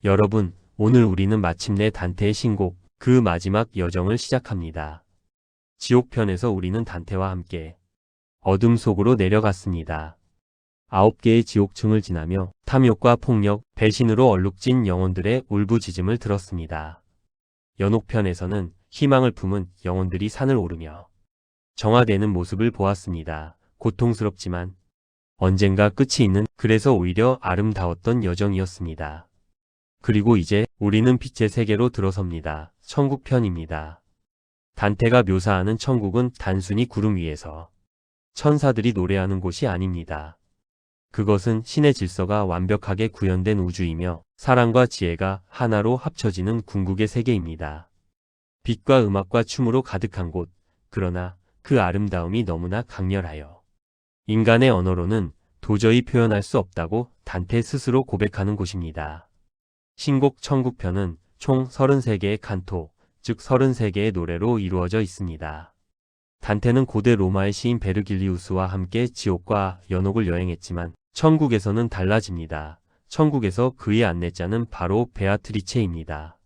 여러분, 오늘 우리는 마침내 단테의 신곡, 그 마지막 여정을 시작합니다. 지옥편에서 우리는 단테와 함께 어둠 속으로 내려갔습니다. 9개의 지옥층을 지나며 탐욕과 폭력, 배신으로 얼룩진 영혼들의 울부짖음을 들었습니다. 연옥편에서는 희망을 품은 영혼들이 산을 오르며 정화되는 모습을 보았습니다. 고통스럽지만 언젠가 끝이 있는, 그래서 오히려 아름다웠던 여정이었습니다. 그리고 이제 우리는 빛의 세계로 들어섭니다. 천국편입니다. 단테가 묘사하는 천국은 단순히 구름 위에서 천사들이 노래하는 곳이 아닙니다. 그것은 신의 질서가 완벽하게 구현된 우주이며 사랑과 지혜가 하나로 합쳐지는 궁극의 세계입니다. 빛과 음악과 춤으로 가득한 곳, 그러나 그 아름다움이 너무나 강렬하여 인간의 언어로는 도저히 표현할 수 없다고 단테 스스로 고백하는 곳입니다. 신곡 천국편은 총 33개의 칸토, 즉 33개의 노래로 이루어져 있습니다. 단테는 고대 로마의 시인 베르길리우스와 함께 지옥과 연옥을 여행했지만 천국에서는 달라집니다. 천국에서 그의 안내자는 바로 베아트리체입니다.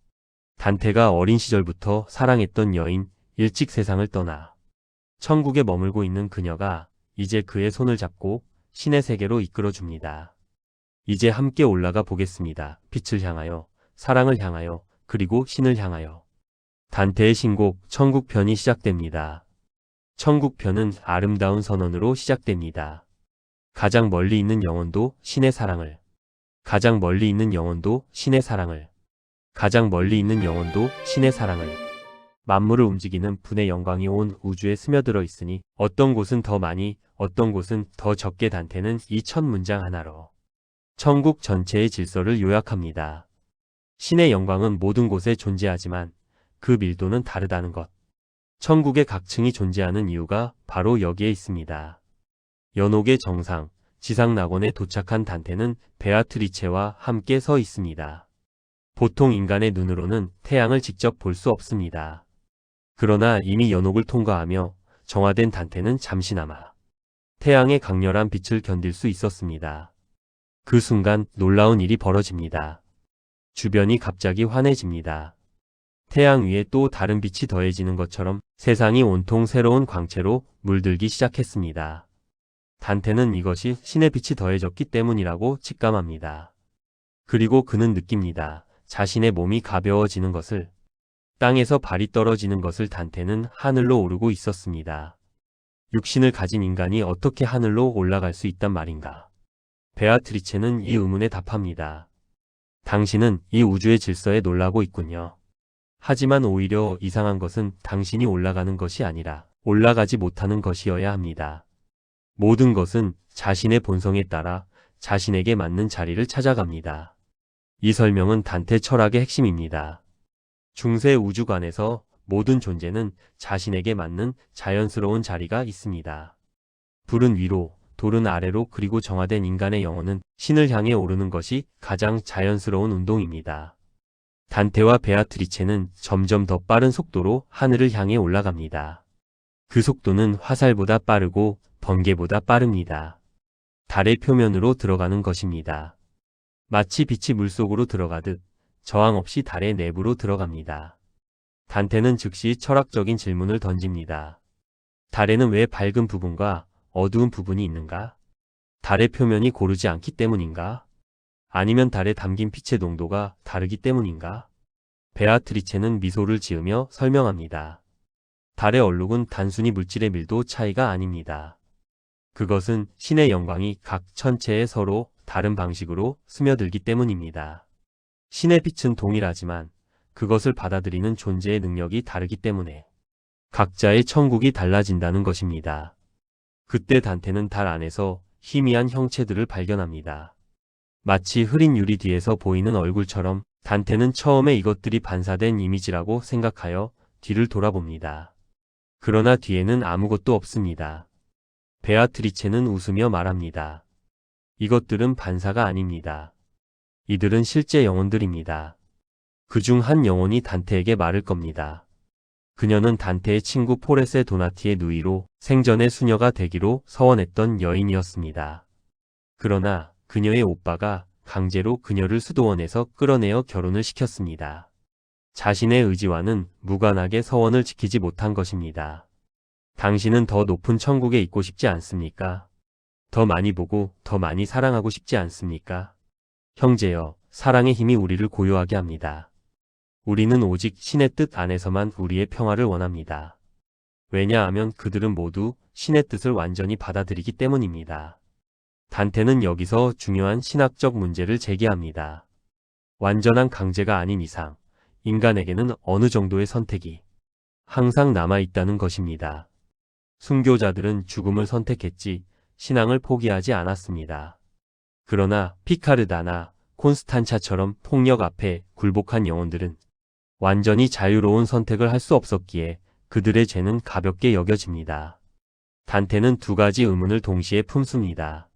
단테가 어린 시절부터 사랑했던 여인, 일찍 세상을 떠나 천국에 머물고 있는 그녀가 이제 그의 손을 잡고 신의 세계로 이끌어줍니다. 이제 함께 올라가 보겠습니다. 빛을 향하여, 사랑을 향하여, 그리고 신을 향하여. 단테의 신곡 천국편이 시작됩니다. 천국편은 아름다운 선언으로 시작됩니다. 가장 멀리 있는 영혼도 신의 사랑을, 가장 멀리 있는 영혼도 신의 사랑을, 가장 멀리 있는 영혼도 신의 사랑을. 만물을 움직이는 분의 영광이 온 우주에 스며들어 있으니 어떤 곳은 더 많이, 어떤 곳은 더 적게. 단테는 이 첫 문장 하나로 천국 전체의 질서를 요약합니다. 신의 영광은 모든 곳에 존재하지만 그 밀도는 다르다는 것. 천국의 각 층이 존재하는 이유가 바로 여기에 있습니다. 연옥의 정상, 지상 낙원에 도착한 단테는 베아트리체와 함께 서 있습니다. 보통 인간의 눈으로는 태양을 직접 볼 수 없습니다. 그러나 이미 연옥을 통과하며 정화된 단테는 잠시나마 태양의 강렬한 빛을 견딜 수 있었습니다. 그 순간 놀라운 일이 벌어집니다. 주변이 갑자기 환해집니다. 태양 위에 또 다른 빛이 더해지는 것처럼 세상이 온통 새로운 광채로 물들기 시작했습니다. 단테는 이것이 신의 빛이 더해졌기 때문이라고 직감합니다. 그리고 그는 느낍니다. 자신의 몸이 가벼워지는 것을, 땅에서 발이 떨어지는 것을. 단테는 하늘로 오르고 있었습니다. 육신을 가진 인간이 어떻게 하늘로 올라갈 수 있단 말인가? 베아트리체는 이 의문에 답합니다. 당신은 이 우주의 질서에 놀라고 있군요. 하지만 오히려 이상한 것은 당신이 올라가는 것이 아니라 올라가지 못하는 것이어야 합니다. 모든 것은 자신의 본성에 따라 자신에게 맞는 자리를 찾아갑니다. 이 설명은 단테 철학의 핵심입니다. 중세 우주관에서 모든 존재는 자신에게 맞는 자연스러운 자리가 있습니다. 불은 위로, 돌은 아래로, 그리고 정화된 인간의 영혼은 신을 향해 오르는 것이 가장 자연스러운 운동입니다. 단테와 베아트리체는 점점 더 빠른 속도로 하늘을 향해 올라갑니다. 그 속도는 화살보다 빠르고 번개보다 빠릅니다. 달의 표면으로 들어가는 것입니다. 마치 빛이 물속으로 들어가듯 저항 없이 달의 내부로 들어갑니다. 단테는 즉시 철학적인 질문을 던집니다. 달에는 왜 밝은 부분과 어두운 부분이 있는가? 달의 표면이 고르지 않기 때문인가? 아니면 달에 담긴 빛의 농도가 다르기 때문인가? 베아트리체는 미소를 지으며 설명합니다. 달의 얼룩은 단순히 물질의 밀도 차이가 아닙니다. 그것은 신의 영광이 각 천체에 서로 다른 방식으로 스며들기 때문입니다. 신의 빛은 동일하지만 그것을 받아들이는 존재의 능력이 다르기 때문에 각자의 천국이 달라진다는 것입니다. 그때 단테는 달 안에서 희미한 형체들을 발견합니다. 마치 흐린 유리 뒤에서 보이는 얼굴처럼. 단테는 처음에 이것들이 반사된 이미지라고 생각하여 뒤를 돌아봅니다. 그러나 뒤에는 아무것도 없습니다. 베아트리체는 웃으며 말합니다. 이것들은 반사가 아닙니다. 이들은 실제 영혼들입니다. 그중 한 영혼이 단테에게 말을 겁니다. 그녀는 단테의 친구 포레세 도나티의 누이로 생전의 수녀가 되기로 서원했던 여인이었습니다. 그러나 그녀의 오빠가 강제로 그녀를 수도원에서 끌어내어 결혼을 시켰습니다. 자신의 의지와는 무관하게 서원을 지키지 못한 것입니다. 당신은 더 높은 천국에 있고 싶지 않습니까? 더 많이 보고 더 많이 사랑하고 싶지 않습니까? 형제여, 사랑의 힘이 우리를 고요하게 합니다. 우리는 오직 신의 뜻 안에서만 우리의 평화를 원합니다. 왜냐하면 그들은 모두 신의 뜻을 완전히 받아들이기 때문입니다. 단테는 여기서 중요한 신학적 문제를 제기합니다. 완전한 강제가 아닌 이상, 인간에게는 어느 정도의 선택이 항상 남아있다는 것입니다. 순교자들은 죽음을 선택했지 신앙을 포기하지 않았습니다. 그러나 피카르다나 콘스탄차처럼 폭력 앞에 굴복한 영혼들은 완전히 자유로운 선택을 할 수 없었기에 그들의 죄는 가볍게 여겨집니다. 단테는 두 가지 의문을 동시에 품습니다.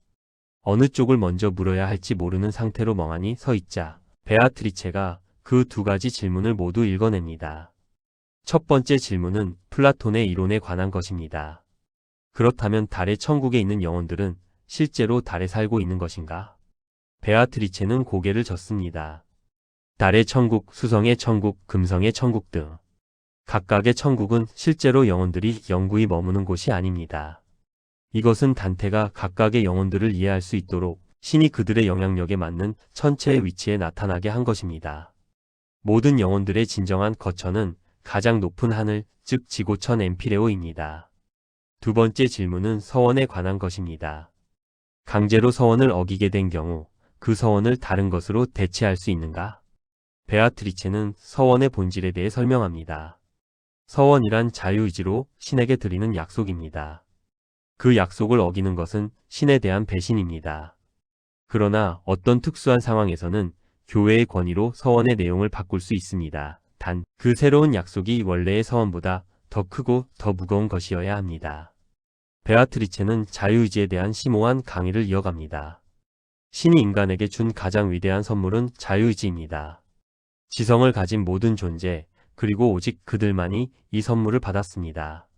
어느 쪽을 먼저 물어야 할지 모르는 상태로 멍하니 서 있자 베아트리체가 그 두 가지 질문을 모두 읽어냅니다. 첫 번째 질문은 플라톤의 이론에 관한 것입니다. 그렇다면 달의 천국에 있는 영혼들은 실제로 달에 살고 있는 것인가? 베아트리체는 고개를 젓습니다. 달의 천국, 수성의 천국, 금성의 천국 등 각각의 천국은 실제로 영혼들이 영구히 머무는 곳이 아닙니다. 이것은 단테가 각각의 영혼들을 이해할 수 있도록 신이 그들의 영향력에 맞는 천체의 위치에 나타나게 한 것입니다. 모든 영혼들의 진정한 거처는 가장 높은 하늘, 즉 지고천 엠피레오입니다. 두 번째 질문은 서원에 관한 것입니다. 강제로 서원을 어기게 된 경우 그 서원을 다른 것으로 대체할 수 있는가? 베아트리체는 서원의 본질에 대해 설명합니다. 서원이란 자유의지로 신에게 드리는 약속입니다. 그 약속을 어기는 것은 신에 대한 배신입니다. 그러나 어떤 특수한 상황에서는 교회의 권위로 서원의 내용을 바꿀 수 있습니다. 단, 그 새로운 약속이 원래의 서원보다 더 크고 더 무거운 것이어야 합니다. 베아트리체는 자유의지에 대한 심오한 강의를 이어갑니다. 신이 인간에게 준 가장 위대한 선물은 자유의지입니다. 지성을 가진 모든 존재, 그리고 오직 그들만이 이 선물을 받았습니다.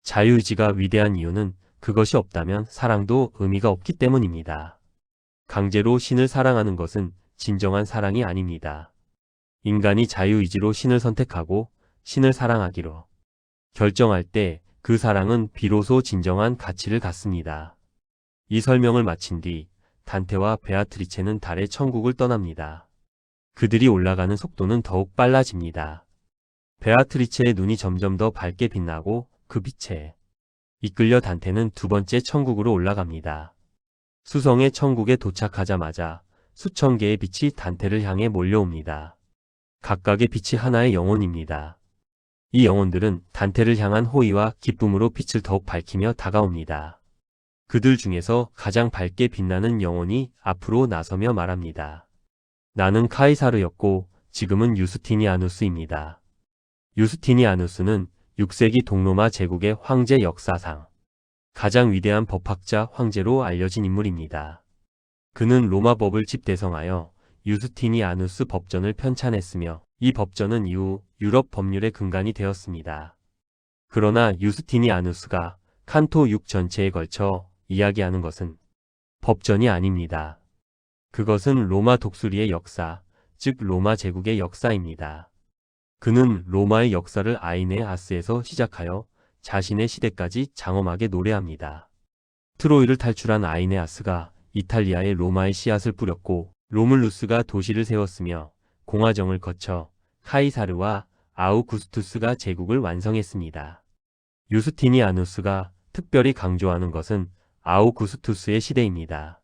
자유의지가 위대한 이유는 그것이 없다면 사랑도 의미가 없기 때문입니다. 강제로 신을 사랑하는 것은 진정한 사랑이 아닙니다. 인간이 자유의지로 신을 선택하고 신을 사랑하기로 결정할 때 그 사랑은 비로소 진정한 가치를 갖습니다. 이 설명을 마친 뒤 단테와 베아트리체는 달의 천국을 떠납니다. 그들이 올라가는 속도는 더욱 빨라집니다. 베아트리체의 눈이 점점 더 밝게 빛나고 그 빛에 이끌려 단테는 두 번째 천국으로 올라갑니다. 수성의 천국에 도착하자마자 수천 개의 빛이 단테를 향해 몰려옵니다. 각각의 빛이 하나의 영혼입니다. 이 영혼들은 단테를 향한 호의와 기쁨으로 빛을 더욱 밝히며 다가옵니다. 그들 중에서 가장 밝게 빛나는 영혼이 앞으로 나서며 말합니다. 나는 카이사르였고 지금은 유스티니아누스입니다. 유스티니아누스는 6세기 동로마 제국의 황제 역사상 가장 위대한 법학자 황제로 알려진 인물입니다. 그는 로마 법을 집대성하여 유스티니아누스 법전을 편찬했으며 이 법전은 이후 유럽 법률의 근간이 되었습니다. 그러나 유스티니아누스가 칸토 6 전체에 걸쳐 이야기하는 것은 법전이 아닙니다. 그것은 로마 독수리의 역사, 즉 로마 제국의 역사입니다. 그는 로마의 역사를 아이네아스에서 시작하여 자신의 시대까지 장엄하게 노래합니다. 트로이를 탈출한 아이네아스가 이탈리아에 로마의 씨앗을 뿌렸고 로물루스가 도시를 세웠으며 공화정을 거쳐 카이사르와 아우구스투스가 제국을 완성했습니다. 유스티니아누스가 특별히 강조하는 것은 아우구스투스의 시대입니다.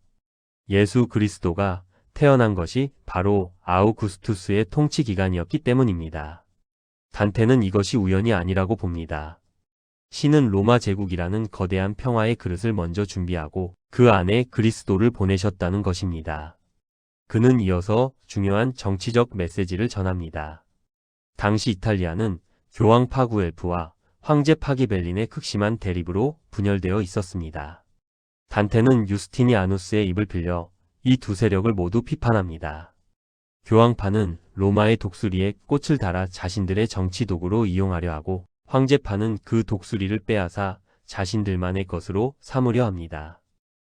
예수 그리스도가 태어난 것이 바로 아우구스투스의 통치 기간이었기 때문입니다. 단테는 이것이 우연이 아니라고 봅니다. 신은 로마 제국이라는 거대한 평화의 그릇을 먼저 준비하고 그 안에 그리스도를 보내셨다는 것입니다. 그는 이어서 중요한 정치적 메시지를 전합니다. 당시 이탈리아는 교황 파구엘프와 황제 파기벨린의 극심한 대립으로 분열되어 있었습니다. 단테는 유스티니아누스의 입을 빌려 이 두 세력을 모두 비판합니다. 교황파는 로마의 독수리에 꽃을 달아 자신들의 정치 도구로 이용하려 하고 황제파는 그 독수리를 빼앗아 자신들만의 것으로 삼으려 합니다.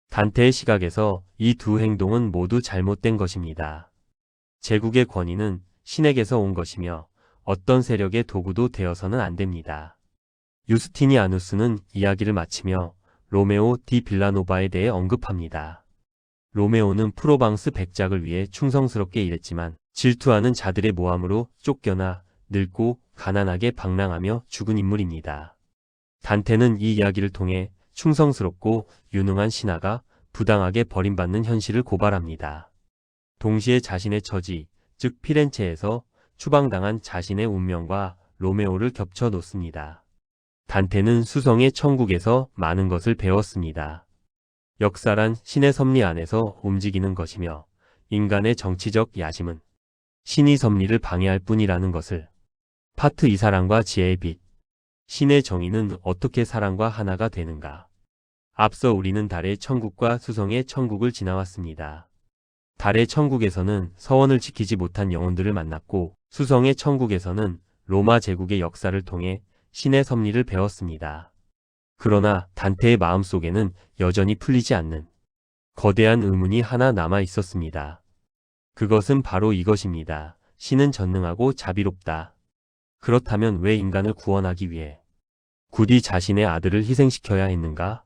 단테의 시각에서 이 두 행동은 모두 잘못된 것입니다. 제국의 권위는 신에게서 온 것이며 어떤 세력의 도구도 되어서는 안 됩니다. 유스티니아누스는 이야기를 마치며 로메오 디 빌라노바에 대해 언급합니다. 로메오는 프로방스 백작을 위해 충성스럽게 일했지만 질투하는 자들의 모함으로 쫓겨나 늙고 가난하게 방랑하며 죽은 인물입니다. 단테는 이 이야기를 통해 충성스럽고 유능한 신하가 부당하게 버림받는 현실을 고발합니다. 동시에 자신의 처지, 즉 피렌체에서 추방당한 자신의 운명과 로메오를 겹쳐 놓습니다. 단테는 수성의 천국에서 많은 것을 배웠습니다. 역사란 신의 섭리 안에서 움직이는 것이며 인간의 정치적 야심은 신의 섭리를 방해할 뿐이라는 것을. 파트 2 사랑과 지혜의 빛. 신의 정의는 어떻게 사랑과 하나가 되는가? 앞서 우리는 달의 천국과 수성의 천국을 지나왔습니다. 달의 천국에서는 서원을 지키지 못한 영혼들을 만났고 수성의 천국에서는 로마 제국의 역사를 통해 신의 섭리를 배웠습니다. 그러나 단테의 마음속에는 여전히 풀리지 않는 거대한 의문이 하나 남아 있었습니다. 그것은 바로 이것입니다. 신은 전능하고 자비롭다. 그렇다면 왜 인간을 구원하기 위해 굳이 자신의 아들을 희생시켜야 했는가?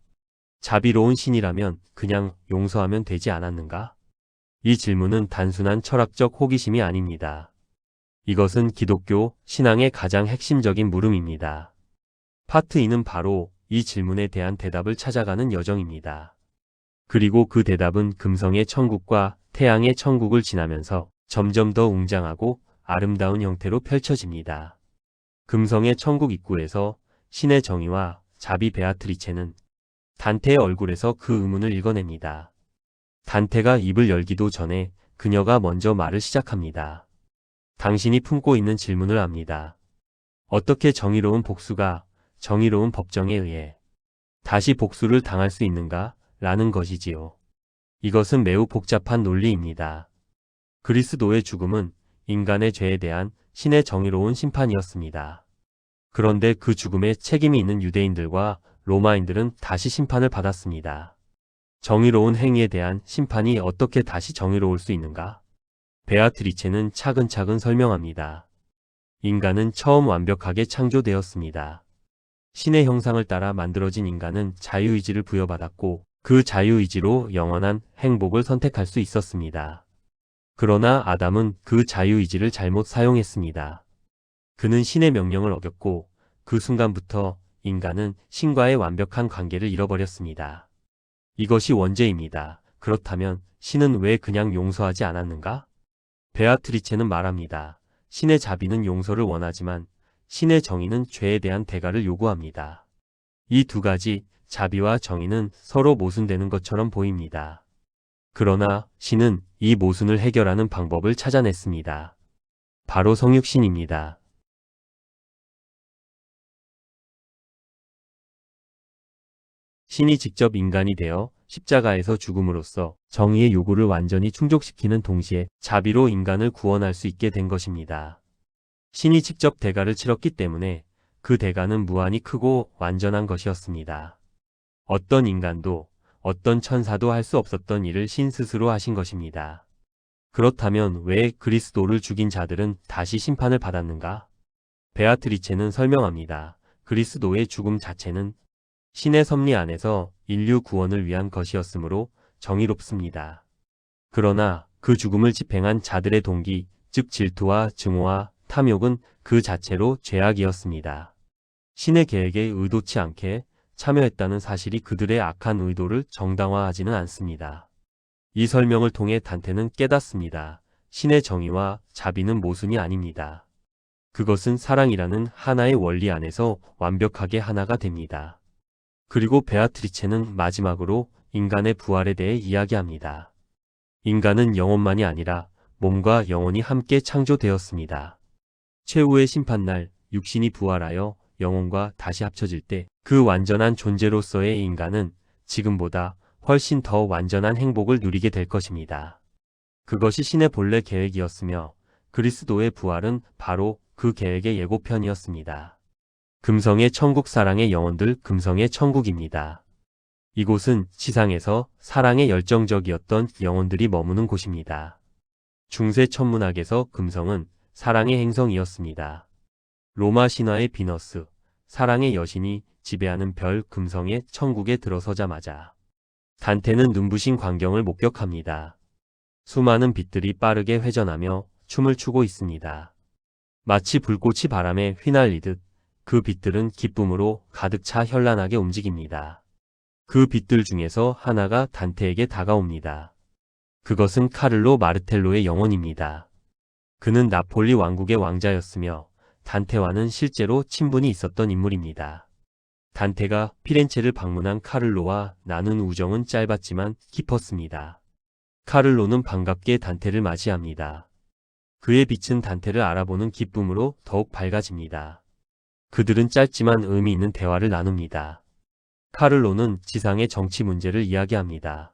자비로운 신이라면 그냥 용서하면 되지 않았는가? 이 질문은 단순한 철학적 호기심이 아닙니다. 이것은 기독교 신앙의 가장 핵심적인 물음입니다. 파트 2는 바로 이 질문에 대한 대답을 찾아가는 여정입니다. 그리고 그 대답은 금성의 천국과 태양의 천국을 지나면서 점점 더 웅장하고 아름다운 형태로 펼쳐집니다. 금성의 천국 입구에서 신의 정의와 자비 베아트리체는 단테의 얼굴에서 그 의문을 읽어냅니다. 단테가 입을 열기도 전에 그녀가 먼저 말을 시작합니다. 당신이 품고 있는 질문을 압니다. 어떻게 정의로운 복수가 정의로운 법정에 의해 다시 복수를 당할 수 있는가? 라는 것이지요. 이것은 매우 복잡한 논리입니다. 그리스도의 죽음은 인간의 죄에 대한 신의 정의로운 심판이었습니다. 그런데 그 죽음에 책임이 있는 유대인들과 로마인들은 다시 심판을 받았습니다. 정의로운 행위에 대한 심판이 어떻게 다시 정의로울 수 있는가? 베아트리체는 차근차근 설명합니다. 인간은 처음 완벽하게 창조되었습니다. 신의 형상을 따라 만들어진 인간은 자유의지를 부여받았고 그 자유의지로 영원한 행복을 선택할 수 있었습니다. 그러나 아담은 그 자유의지를 잘못 사용했습니다. 그는 신의 명령을 어겼고 그 순간부터 인간은 신과의 완벽한 관계를 잃어버렸습니다. 이것이 원죄입니다. 그렇다면 신은 왜 그냥 용서하지 않았는가? 베아트리체는 말합니다. 신의 자비는 용서를 원하지만 신의 정의는 죄에 대한 대가를 요구합니다. 이 두 가지, 자비와 정의는 서로 모순되는 것처럼 보입니다. 그러나 신은 이 모순을 해결하는 방법을 찾아냈습니다. 바로 성육신입니다. 신이 직접 인간이 되어 십자가에서 죽음으로써 정의의 요구를 완전히 충족시키는 동시에 자비로 인간을 구원할 수 있게 된 것입니다. 신이 직접 대가를 치렀기 때문에 그 대가는 무한히 크고 완전한 것이었습니다. 어떤 인간도 어떤 천사도 할 수 없었던 일을 신 스스로 하신 것입니다. 그렇다면 왜 그리스도를 죽인 자들은 다시 심판을 받았는가? 베아트리체는 설명합니다. 그리스도의 죽음 자체는 신의 섭리 안에서 인류 구원을 위한 것이었으므로 정의롭습니다. 그러나 그 죽음을 집행한 자들의 동기, 즉 질투와 증오와 탐욕은 그 자체로 죄악이었습니다. 신의 계획에 의도치 않게 참여했다는 사실이 그들의 악한 의도를 정당화하지는 않습니다. 이 설명을 통해 단테는 깨닫습니다. 신의 정의와 자비는 모순이 아닙니다. 그것은 사랑이라는 하나의 원리 안에서 완벽하게 하나가 됩니다. 그리고 베아트리체는 마지막으로 인간의 부활에 대해 이야기합니다. 인간은 영혼만이 아니라 몸과 영혼이 함께 창조되었습니다. 최후의 심판날 육신이 부활하여 영혼과 다시 합쳐질 때 그 완전한 존재로서의 인간은 지금보다 훨씬 더 완전한 행복을 누리게 될 것입니다. 그것이 신의 본래 계획이었으며 그리스도의 부활은 바로 그 계획의 예고편이었습니다. 금성의 천국 사랑의 영혼들 금성의 천국입니다. 이곳은 지상에서 사랑에 열정적이었던 영혼들이 머무는 곳입니다. 중세 천문학에서 금성은 사랑의 행성이었습니다. 로마 신화의 비너스, 사랑의 여신이 지배하는 별 금성의 천국에 들어서자마자 단테는 눈부신 광경을 목격합니다. 수많은 빛들이 빠르게 회전하며 춤을 추고 있습니다. 마치 불꽃이 바람에 휘날리듯 그 빛들은 기쁨으로 가득 차 현란하게 움직입니다. 그 빛들 중에서 하나가 단테에게 다가옵니다. 그것은 카를로 마르텔로의 영혼입니다. 그는 나폴리 왕국의 왕자였으며 단테와는 실제로 친분이 있었던 인물입니다. 단테가 피렌체를 방문한 카를로와 나눈 우정은 짧았지만 깊었습니다. 카를로는 반갑게 단테를 맞이합니다. 그의 빛은 단테를 알아보는 기쁨으로 더욱 밝아집니다. 그들은 짧지만 의미 있는 대화를 나눕니다. 카를로는 지상의 정치 문제를 이야기합니다.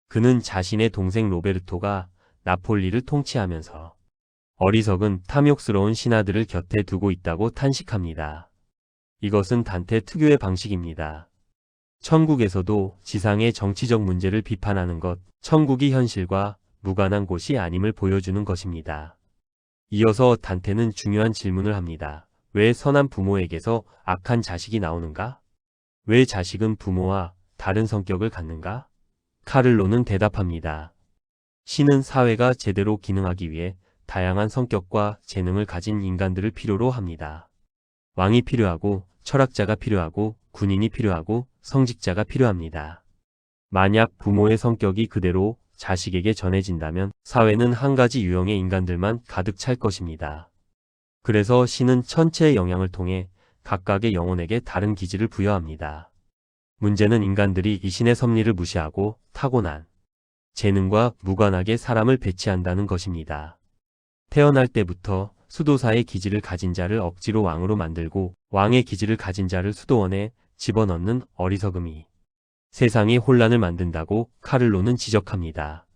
그는 자신의 동생 로베르토가 나폴리를 통치하면서 어리석은 탐욕스러운 신하들을 곁에 두고 있다고 탄식합니다. 이것은 단테 특유의 방식입니다. 천국에서도 지상의 정치적 문제를 비판하는 것, 천국이 현실과 무관한 곳이 아님을 보여주는 것입니다. 이어서 단테는 중요한 질문을 합니다. 왜 선한 부모에게서 악한 자식이 나오는가? 왜 자식은 부모와 다른 성격을 갖는가? 카를로는 대답합니다. 신은 사회가 제대로 기능하기 위해 다양한 성격과 재능을 가진 인간들을 필요로 합니다. 왕이 필요하고, 철학자가 필요하고, 군인이 필요하고, 성직자가 필요합니다. 만약 부모의 성격이 그대로 자식에게 전해진다면 사회는 한 가지 유형의 인간들만 가득 찰 것입니다. 그래서 신은 천체의 영향을 통해 각각의 영혼에게 다른 기질을 부여합니다. 문제는 인간들이 이 신의 섭리를 무시하고 타고난 재능과 무관하게 사람을 배치한다는 것입니다. 태어날 때부터 수도사의 기질을 가진 자를 억지로 왕으로 만들고 왕의 기질을 가진 자를 수도원에 집어넣는 어리석음이 세상에 혼란을 만든다고 카를로는 지적합니다.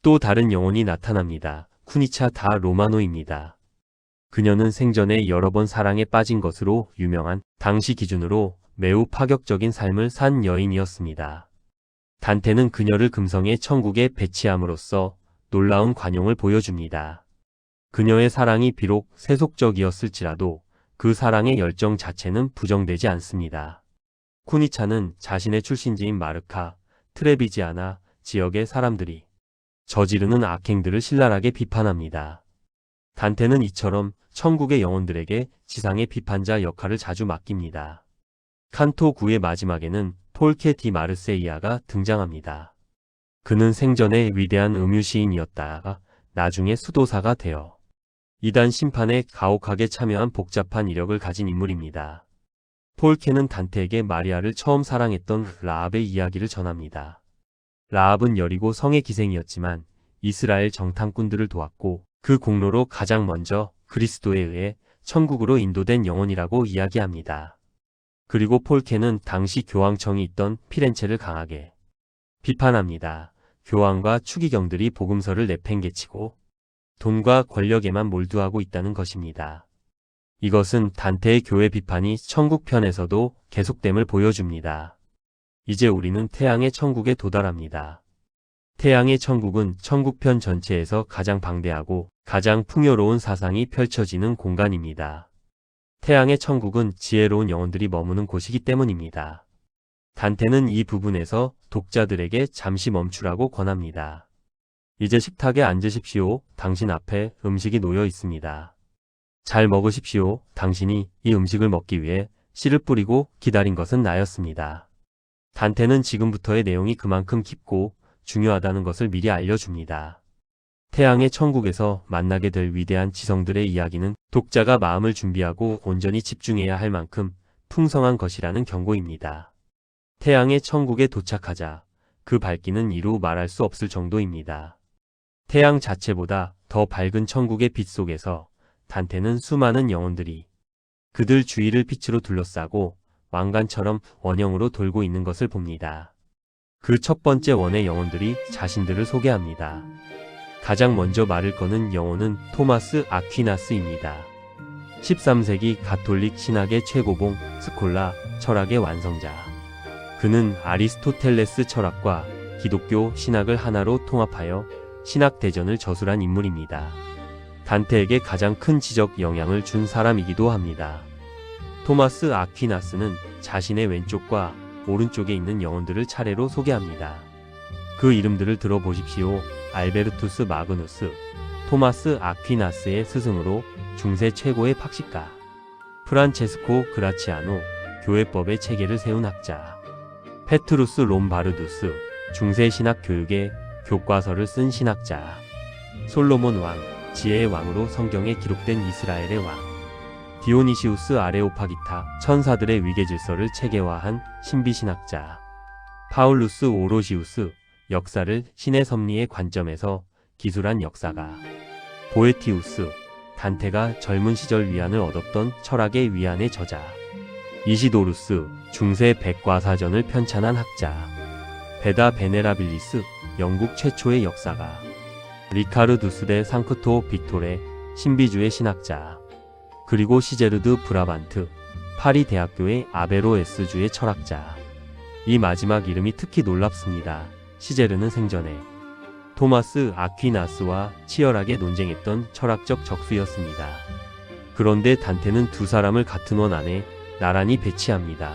또 다른 영혼이 나타납니다. 쿠니차 다 로마노입니다. 그녀는 생전에 여러 번 사랑에 빠진 것으로 유명한 당시 기준으로 매우 파격적인 삶을 산 여인이었습니다. 단테는 그녀를 금성의 천국에 배치함으로써 놀라운 관용을 보여줍니다. 그녀의 사랑이 비록 세속적이었을지라도 그 사랑의 열정 자체는 부정되지 않습니다. 쿠니차는 자신의 출신지인 마르카, 트레비지아나 지역의 사람들이 저지르는 악행들을 신랄하게 비판합니다. 단테는 이처럼 천국의 영혼들에게 지상의 비판자 역할을 자주 맡깁니다. 칸토 9의 마지막에는 폴케 디 마르세이아가 등장합니다. 그는 생전에 위대한 음유시인이었다가 나중에 수도사가 되어 이단 심판에 가혹하게 참여한 복잡한 이력을 가진 인물입니다. 폴케는 단테에게 마리아를 처음 사랑했던 라합의 이야기를 전합니다. 라합은 여리고 성의 기생이었지만 이스라엘 정탐꾼들을 도왔고 그 공로로 가장 먼저 그리스도에 의해 천국으로 인도된 영혼이라고 이야기합니다. 그리고 폴케는 당시 교황청이 있던 피렌체를 강하게 비판합니다. 교황과 추기경들이 복음서를 내팽개치고 돈과 권력에만 몰두하고 있다는 것입니다. 이것은 단테의 교회 비판이 천국편에서도 계속됨을 보여줍니다. 이제 우리는 태양의 천국에 도달합니다. 태양의 천국은 천국편 전체에서 가장 방대하고 가장 풍요로운 사상이 펼쳐지는 공간입니다. 태양의 천국은 지혜로운 영혼들이 머무는 곳이기 때문입니다. 단테는 이 부분에서 독자들에게 잠시 멈추라고 권합니다. 이제 식탁에 앉으십시오. 당신 앞에 음식이 놓여 있습니다. 잘 먹으십시오. 당신이 이 음식을 먹기 위해 씨를 뿌리고 기다린 것은 나였습니다. 단테는 지금부터의 내용이 그만큼 깊고 중요하다는 것을 미리 알려줍니다. 태양의 천국에서 만나게 될 위대한 지성들의 이야기는 독자가 마음을 준비하고 온전히 집중해야 할 만큼 풍성한 것이라는 경고입니다. 태양의 천국에 도착하자 그 밝기는 이루 말할 수 없을 정도입니다. 태양 자체보다 더 밝은 천국의 빛 속에서 단테는 수많은 영혼들이 그들 주위를 빛으로 둘러싸고 왕관처럼 원형으로 돌고 있는 것을 봅니다. 그 첫 번째 원의 영혼들이 자신들을 소개합니다. 가장 먼저 말을 거는 영혼은 토마스 아퀴나스입니다. 13세기 가톨릭 신학의 최고봉, 스콜라, 철학의 완성자. 그는 아리스토텔레스 철학과 기독교 신학을 하나로 통합하여 신학 대전을 저술한 인물입니다. 단테에게 가장 큰 지적 영향을 준 사람이기도 합니다. 토마스 아퀴나스는 자신의 왼쪽과 오른쪽에 있는 영혼들을 차례로 소개합니다. 그 이름들을 들어보십시오. 알베르투스 마그누스, 토마스 아퀴나스의 스승으로 중세 최고의 박식가, 프란체스코 그라치아노, 교회법의 체계를 세운 학자, 페트루스 롬바르두스, 중세 신학 교육의 교과서를 쓴 신학자, 솔로몬 왕, 지혜의 왕으로 성경에 기록된 이스라엘의 왕, 디오니시우스 아레오파기타, 천사들의 위계질서를 체계화한 신비신학자, 파울루스 오로시우스, 역사를 신의 섭리의 관점에서 기술한 역사가, 보에티우스, 단테가 젊은 시절 위안을 얻었던 철학의 위안의 저자, 이시도루스, 중세 백과사전을 편찬한 학자, 베다 베네라빌리스, 영국 최초의 역사가, 리카르두스 데 상크토 빅토레, 신비주의 신학자, 그리고 시제르드 브라반트, 파리 대학교의 아베로에스주의 철학자. 이 마지막 이름이 특히 놀랍습니다. 시제르는 생전에 토마스 아퀴나스와 치열하게 논쟁했던 철학적 적수였습니다. 그런데 단테는 두 사람을 같은 원 안에 나란히 배치합니다.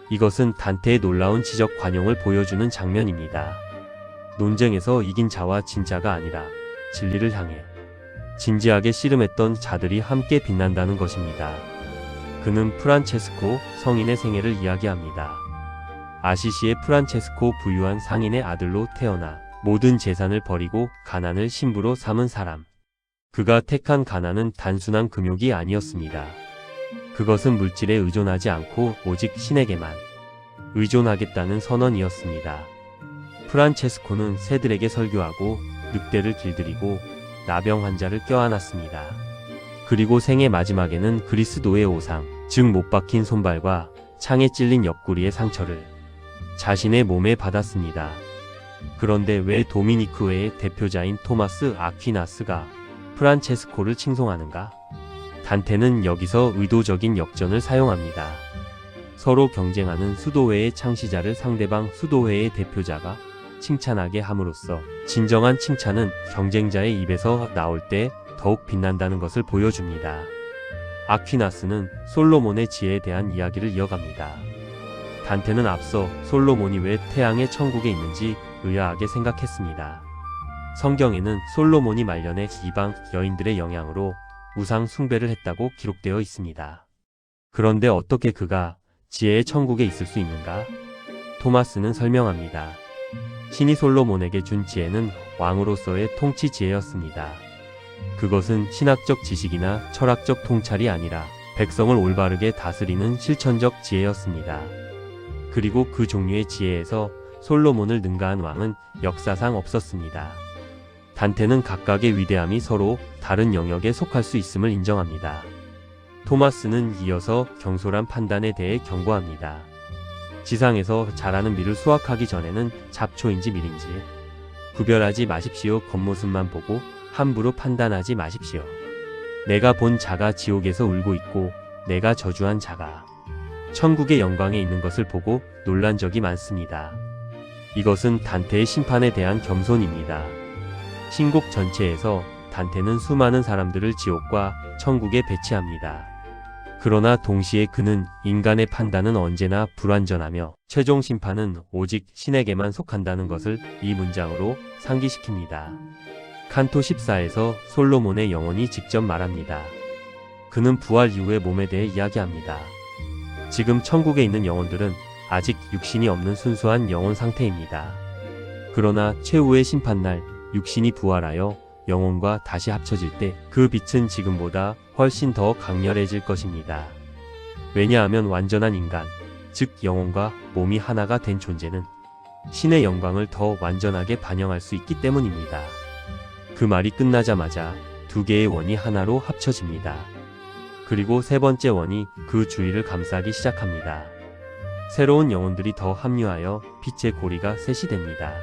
이것은 단테의 놀라운 지적 관용을 보여주는 장면입니다. 논쟁에서 이긴 자와 진 자가 아니라 진리를 향해 진지하게 씨름했던 자들이 함께 빛난다는 것입니다. 그는 프란체스코 성인의 생애를 이야기합니다. 아시시의 프란체스코 부유한 상인의 아들로 태어나 모든 재산을 버리고 가난을 신부로 삼은 사람. 그가 택한 가난은 단순한 금욕이 아니었습니다. 그것은 물질에 의존하지 않고 오직 신에게만 의존하겠다는 선언이었습니다. 프란체스코는 새들에게 설교하고 늑대를 길들이고 나병 환자를 껴안았습니다. 그리고 생애 마지막에는 그리스도의 오상, 즉 못 박힌 손발과 창에 찔린 옆구리의 상처를 자신의 몸에 받았습니다. 그런데 왜 도미니크회의 대표자인 토마스 아퀴나스가 프란체스코를 칭송하는가? 단테는 여기서 의도적인 역전을 사용합니다. 서로 경쟁하는 수도회의 창시자를 상대방 수도회의 대표자가 칭찬하게 함으로써 진정한 칭찬은 경쟁자의 입에서 나올 때 더욱 빛난다는 것을 보여줍니다. 아퀴나스는 솔로몬의 지혜에 대한 이야기를 이어갑니다. 단테는 앞서 솔로몬이 왜 태양의 천국에 있는지 의아하게 생각했습니다. 성경에는 솔로몬이 말년에 이방 여인들의 영향으로 우상 숭배를 했다고 기록되어 있습니다. 그런데 어떻게 그가 지혜의 천국에 있을 수 있는가? 토마스는 설명합니다. 신이 솔로몬에게 준 지혜는 왕으로서의 통치 지혜였습니다. 그것은 신학적 지식이나 철학적 통찰이 아니라 백성을 올바르게 다스리는 실천적 지혜였습니다. 그리고 그 종류의 지혜에서 솔로몬을 능가한 왕은 역사상 없었습니다. 단테는 각각의 위대함이 서로 다른 영역에 속할 수 있음을 인정합니다. 토마스는 이어서 경솔한 판단에 대해 경고합니다. 지상에서 자라는 밀을 수확하기 전에는 잡초인지 밀인지 구별하지 마십시오. 겉모습만 보고 함부로 판단하지 마십시오. 내가 본 자가 지옥에서 울고 있고 내가 저주한 자가 천국의 영광에 있는 것을 보고 놀란 적이 많습니다. 이것은 단테의 심판에 대한 겸손입니다. 신곡 전체에서 단테는 수많은 사람들을 지옥과 천국에 배치합니다. 그러나 동시에 그는 인간의 판단은 언제나 불완전하며 최종 심판은 오직 신에게만 속한다는 것을 이 문장으로 상기시킵니다. 칸토 14에서 솔로몬의 영혼이 직접 말합니다. 그는 부활 이후의 몸에 대해 이야기합니다. 지금 천국에 있는 영혼들은 아직 육신이 없는 순수한 영혼 상태입니다. 그러나 최후의 심판날 육신이 부활하여 영혼과 다시 합쳐질 때 그 빛은 지금보다 훨씬 더 강렬해질 것입니다. 왜냐하면 완전한 인간, 즉 영혼과 몸이 하나가 된 존재는 신의 영광을 더 완전하게 반영할 수 있기 때문입니다. 그 말이 끝나자마자 두 개의 원이 하나로 합쳐집니다. 그리고 세 번째 원이 그 주위를 감싸기 시작합니다. 새로운 영혼들이 더 합류하여 빛의 고리가 셋이 됩니다.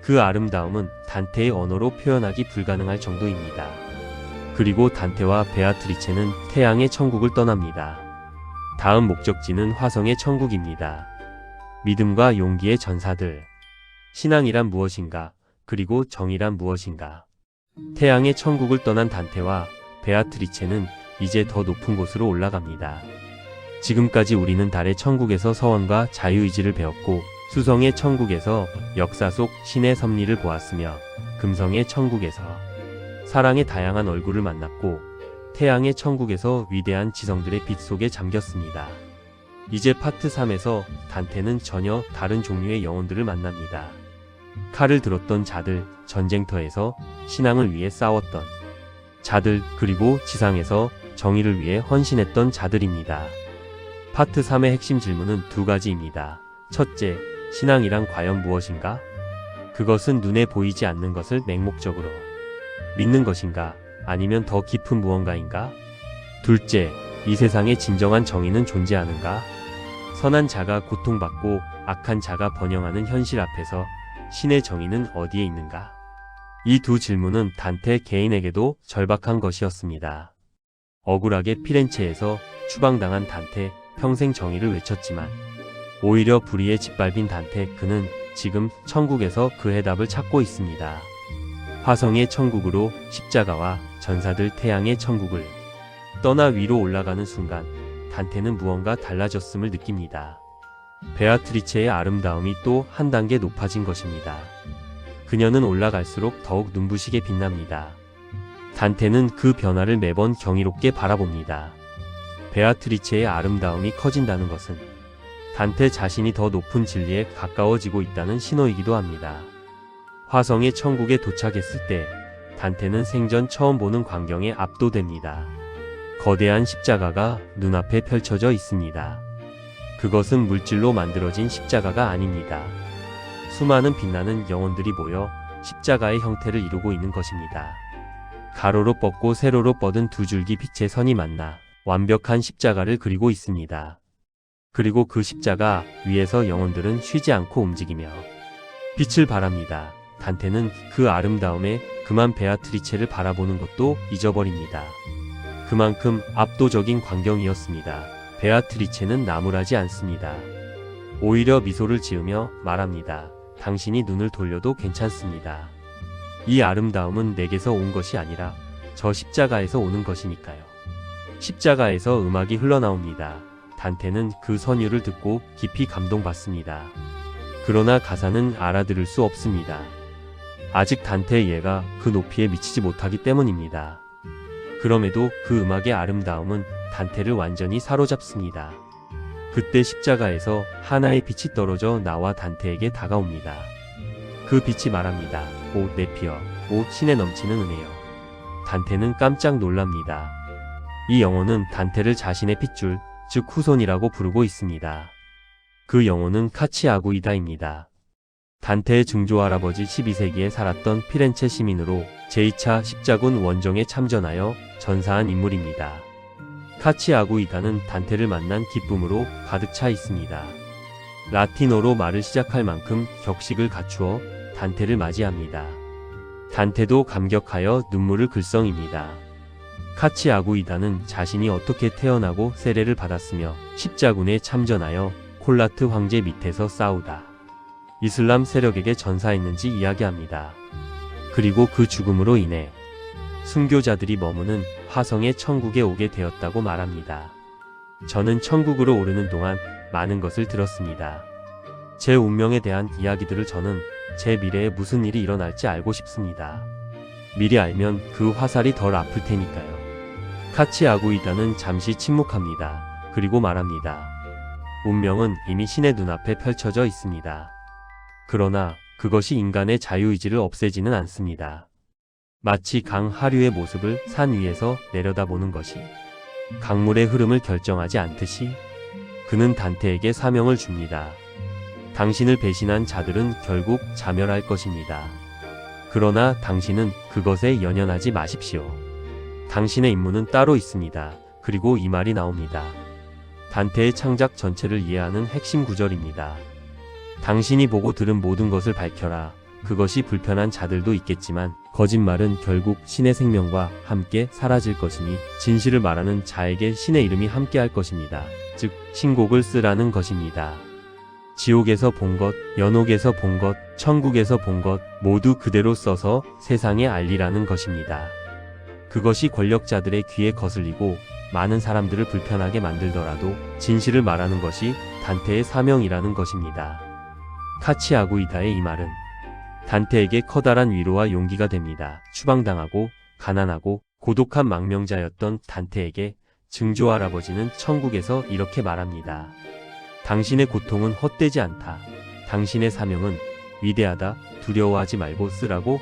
그 아름다움은 단테의 언어로 표현하기 불가능할 정도입니다. 그리고 단테와 베아트리체는 태양의 천국을 떠납니다. 다음 목적지는 화성의 천국입니다. 믿음과 용기의 전사들. 신앙이란 무엇인가? 그리고 정의란 무엇인가? 태양의 천국을 떠난 단테와 베아트리체는 이제 더 높은 곳으로 올라갑니다. 지금까지 우리는 달의 천국에서 서원과 자유의지를 배웠고, 수성의 천국에서 역사 속 신의 섭리를 보았으며, 금성의 천국에서 사랑의 다양한 얼굴을 만났고, 태양의 천국에서 위대한 지성들의 빛 속에 잠겼습니다. 이제 파트 3에서 단테는 전혀 다른 종류의 영혼들을 만납니다. 칼을 들었던 자들, 전쟁터에서 신앙을 위해 싸웠던 자들, 그리고 지상에서 정의를 위해 헌신했던 자들입니다. 파트 3의 핵심 질문은 두 가지입니다. 첫째, 신앙이란 과연 무엇인가? 그것은 눈에 보이지 않는 것을 맹목적으로 믿는 것인가? 아니면 더 깊은 무언가인가? 둘째, 이 세상에 진정한 정의는 존재하는가? 선한 자가 고통받고 악한 자가 번영하는 현실 앞에서 신의 정의는 어디에 있는가? 이 두 질문은 단테 개인에게도 절박한 것이었습니다. 억울하게 피렌체에서 추방당한 단테, 평생 정의를 외쳤지만 오히려 불의에 짓밟힌 단테, 그는 지금 천국에서 그 해답을 찾고 있습니다. 화성의 천국으로 십자가와 전사들 태양의 천국을 떠나 위로 올라가는 순간 단테는 무언가 달라졌음을 느낍니다. 베아트리체의 아름다움이 또 한 단계 높아진 것입니다. 그녀는 올라갈수록 더욱 눈부시게 빛납니다. 단테는 그 변화를 매번 경이롭게 바라봅니다. 베아트리체의 아름다움이 커진다는 것은 단테 자신이 더 높은 진리에 가까워지고 있다는 신호이기도 합니다. 화성의 천국에 도착했을 때 단테는 생전 처음 보는 광경에 압도됩니다. 거대한 십자가가 눈앞에 펼쳐져 있습니다. 그것은 물질로 만들어진 십자가가 아닙니다. 수많은 빛나는 영혼들이 모여 십자가의 형태를 이루고 있는 것입니다. 가로로 뻗고 세로로 뻗은 두 줄기 빛의 선이 만나 완벽한 십자가를 그리고 있습니다. 그리고 그 십자가 위에서 영혼들은 쉬지 않고 움직이며 빛을 발합니다. 단테는 그 아름다움에 그만 베아트리체를 바라보는 것도 잊어버립니다. 그만큼 압도적인 광경이었습니다. 베아트리체는 나무라지 않습니다. 오히려 미소를 지으며 말합니다. 당신이 눈을 돌려도 괜찮습니다. 이 아름다움은 내게서 온 것이 아니라 저 십자가에서 오는 것이니까요. 십자가에서 음악이 흘러나옵니다. 단테는 그 선율을 듣고 깊이 감동받습니다. 그러나 가사는 알아들을 수 없습니다. 아직 단테의 이해가 그 높이에 미치지 못하기 때문입니다. 그럼에도 그 음악의 아름다움은 단테를 완전히 사로잡습니다. 그때 십자가에서 하나의 빛이 떨어져 나와 단테에게 다가옵니다. 그 빛이 말합니다. 오 네피어, 오 신에 넘치는 은혜여. 단테는 깜짝 놀랍니다. 이 영혼은 단테를 자신의 핏줄, 즉 후손이라고 부르고 있습니다. 그 영혼은 카치아구이다입니다. 단테의 증조할아버지 12세기에 살았던 피렌체 시민으로 제2차 십자군 원정에 참전하여 전사한 인물입니다. 카치아구이다는 단테를 만난 기쁨으로 가득 차 있습니다. 라틴어로 말을 시작할 만큼 격식을 갖추어 단테를 맞이합니다. 단테도 감격하여 눈물을 글썽입니다. 카치아구이다는 자신이 어떻게 태어나고 세례를 받았으며 십자군에 참전하여 콜라트 황제 밑에서 싸우다 이슬람 세력에게 전사했는지 이야기합니다. 그리고 그 죽음으로 인해 순교자들이 머무는 화성의 천국에 오게 되었다고 말합니다. 저는 천국으로 오르는 동안 많은 것을 들었습니다. 제 운명에 대한 이야기들을 저는 제 미래에 무슨 일이 일어날지 알고 싶습니다. 미리 알면 그 화살이 덜 아플 테니까요. 카치아구이다는 잠시 침묵합니다. 그리고 말합니다. 운명은 이미 신의 눈앞에 펼쳐져 있습니다. 그러나 그것이 인간의 자유의지를 없애지는 않습니다. 마치 강 하류의 모습을 산 위에서 내려다보는 것이 강물의 흐름을 결정하지 않듯이 그는 단테에게 사명을 줍니다. 당신을 배신한 자들은 결국 자멸할 것입니다. 그러나 당신은 그것에 연연하지 마십시오. 당신의 임무는 따로 있습니다. 그리고 이 말이 나옵니다. 단테의 창작 전체를 이해하는 핵심 구절입니다. 당신이 보고 들은 모든 것을 밝혀라. 그것이 불편한 자들도 있겠지만 거짓말은 결국 신의 생명과 함께 사라질 것이니 진실을 말하는 자에게 신의 이름이 함께할 것입니다. 즉 신곡을 쓰라는 것입니다. 지옥에서 본 것, 연옥에서 본 것, 천국에서 본 것 모두 그대로 써서 세상에 알리라는 것입니다. 그것이 권력자들의 귀에 거슬리고 많은 사람들을 불편하게 만들더라도 진실을 말하는 것이 단테의 사명이라는 것입니다. 카치아구이다의 이 말은 단테에게 커다란 위로와 용기가 됩니다. 추방당하고 가난하고 고독한 망명자였던 단테에게 증조 할아버지는 천국에서 이렇게 말합니다. 당신의 고통은 헛되지 않다. 당신의 사명은 위대하다. 두려워하지 말고 쓰라고.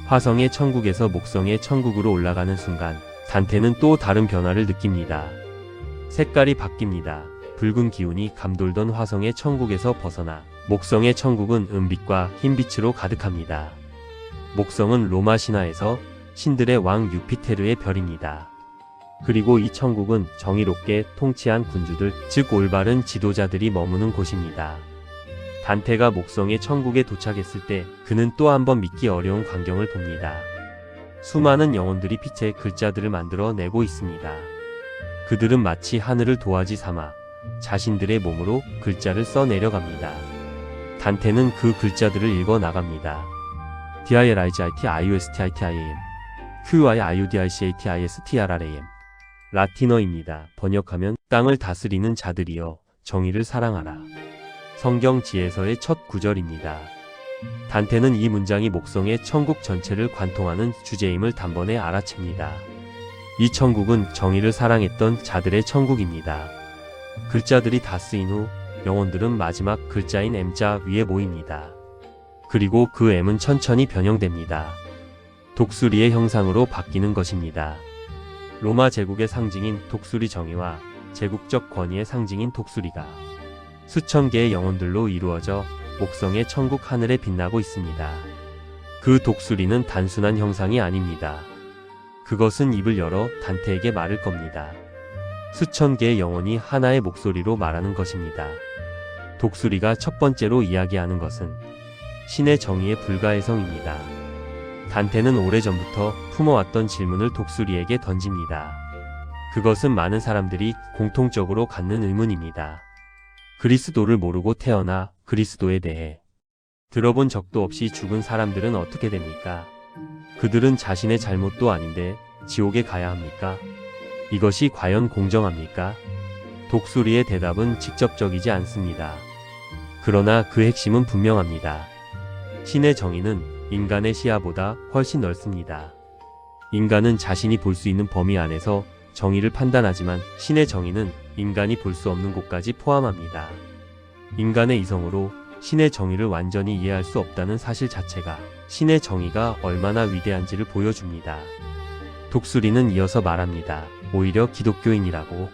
화성의 천국에서 목성의 천국으로 올라가는 순간 단테는 또 다른 변화를 느낍니다. 색깔이 바뀝니다. 붉은 기운이 감돌던 화성의 천국에서 벗어나 목성의 천국은 은빛과 흰빛으로 가득합니다. 목성은 로마 신화에서 신들의 왕 유피테르의 별입니다. 그리고 이 천국은 정의롭게 통치한 군주들, 즉 올바른 지도자들이 머무는 곳입니다. 단테가 목성의 천국에 도착했을 때 그는 또 한 번 믿기 어려운 광경을 봅니다. 수많은 영혼들이 빛의 글자들을 만들어 내고 있습니다. 그들은 마치 하늘을 도화지 삼아 자신들의 몸으로 글자를 써 내려갑니다. 단테는 그 글자들을 읽어 나갑니다. DILIGITIUSTITIAM QIIUDICATISTRRAM 라틴어입니다. 번역하면 땅을 다스리는 자들이여 정의를 사랑하라. 성경 지혜서의 첫 구절입니다. 단테는 이 문장이 목성의 천국 전체를 관통하는 주제임을 단번에 알아챕니다. 이 천국은 정의를 사랑했던 자들의 천국입니다. 글자들이 다 쓰인 후 영혼들은 마지막 글자인 M자 위에 모입니다. 그리고 그 M은 천천히 변형됩니다. 독수리의 형상으로 바뀌는 것입니다. 로마 제국의 상징인 독수리 정의와 제국적 권위의 상징인 독수리가 수천 개의 영혼들로 이루어져 목성의 천국 하늘에 빛나고 있습니다. 그 독수리는 단순한 형상이 아닙니다. 그것은 입을 열어 단테에게 말을 겁니다. 수천 개의 영혼이 하나의 목소리로 말하는 것입니다. 독수리가 첫 번째로 이야기하는 것은 신의 정의의 불가해성입니다. 단테는 오래전부터 품어왔던 질문을 독수리에게 던집니다. 그것은 많은 사람들이 공통적으로 갖는 의문입니다. 그리스도를 모르고 태어나 그리스도에 대해 들어본 적도 없이 죽은 사람들은 어떻게 됩니까? 그들은 자신의 잘못도 아닌데 지옥에 가야 합니까? 이것이 과연 공정합니까? 독수리의 대답은 직접적이지 않습니다. 그러나 그 핵심은 분명합니다. 신의 정의는 인간의 시야보다 훨씬 넓습니다. 인간은 자신이 볼 수 있는 범위 안에서 정의를 판단하지만 신의 정의는 인간이 볼 수 없는 곳까지 포함합니다. 인간의 이성으로 신의 정의를 완전히 이해할 수 없다는 사실 자체가 신의 정의가 얼마나 위대한지를 보여줍니다. 독수리는 이어서 말합니다. 오히려 기독교인이라고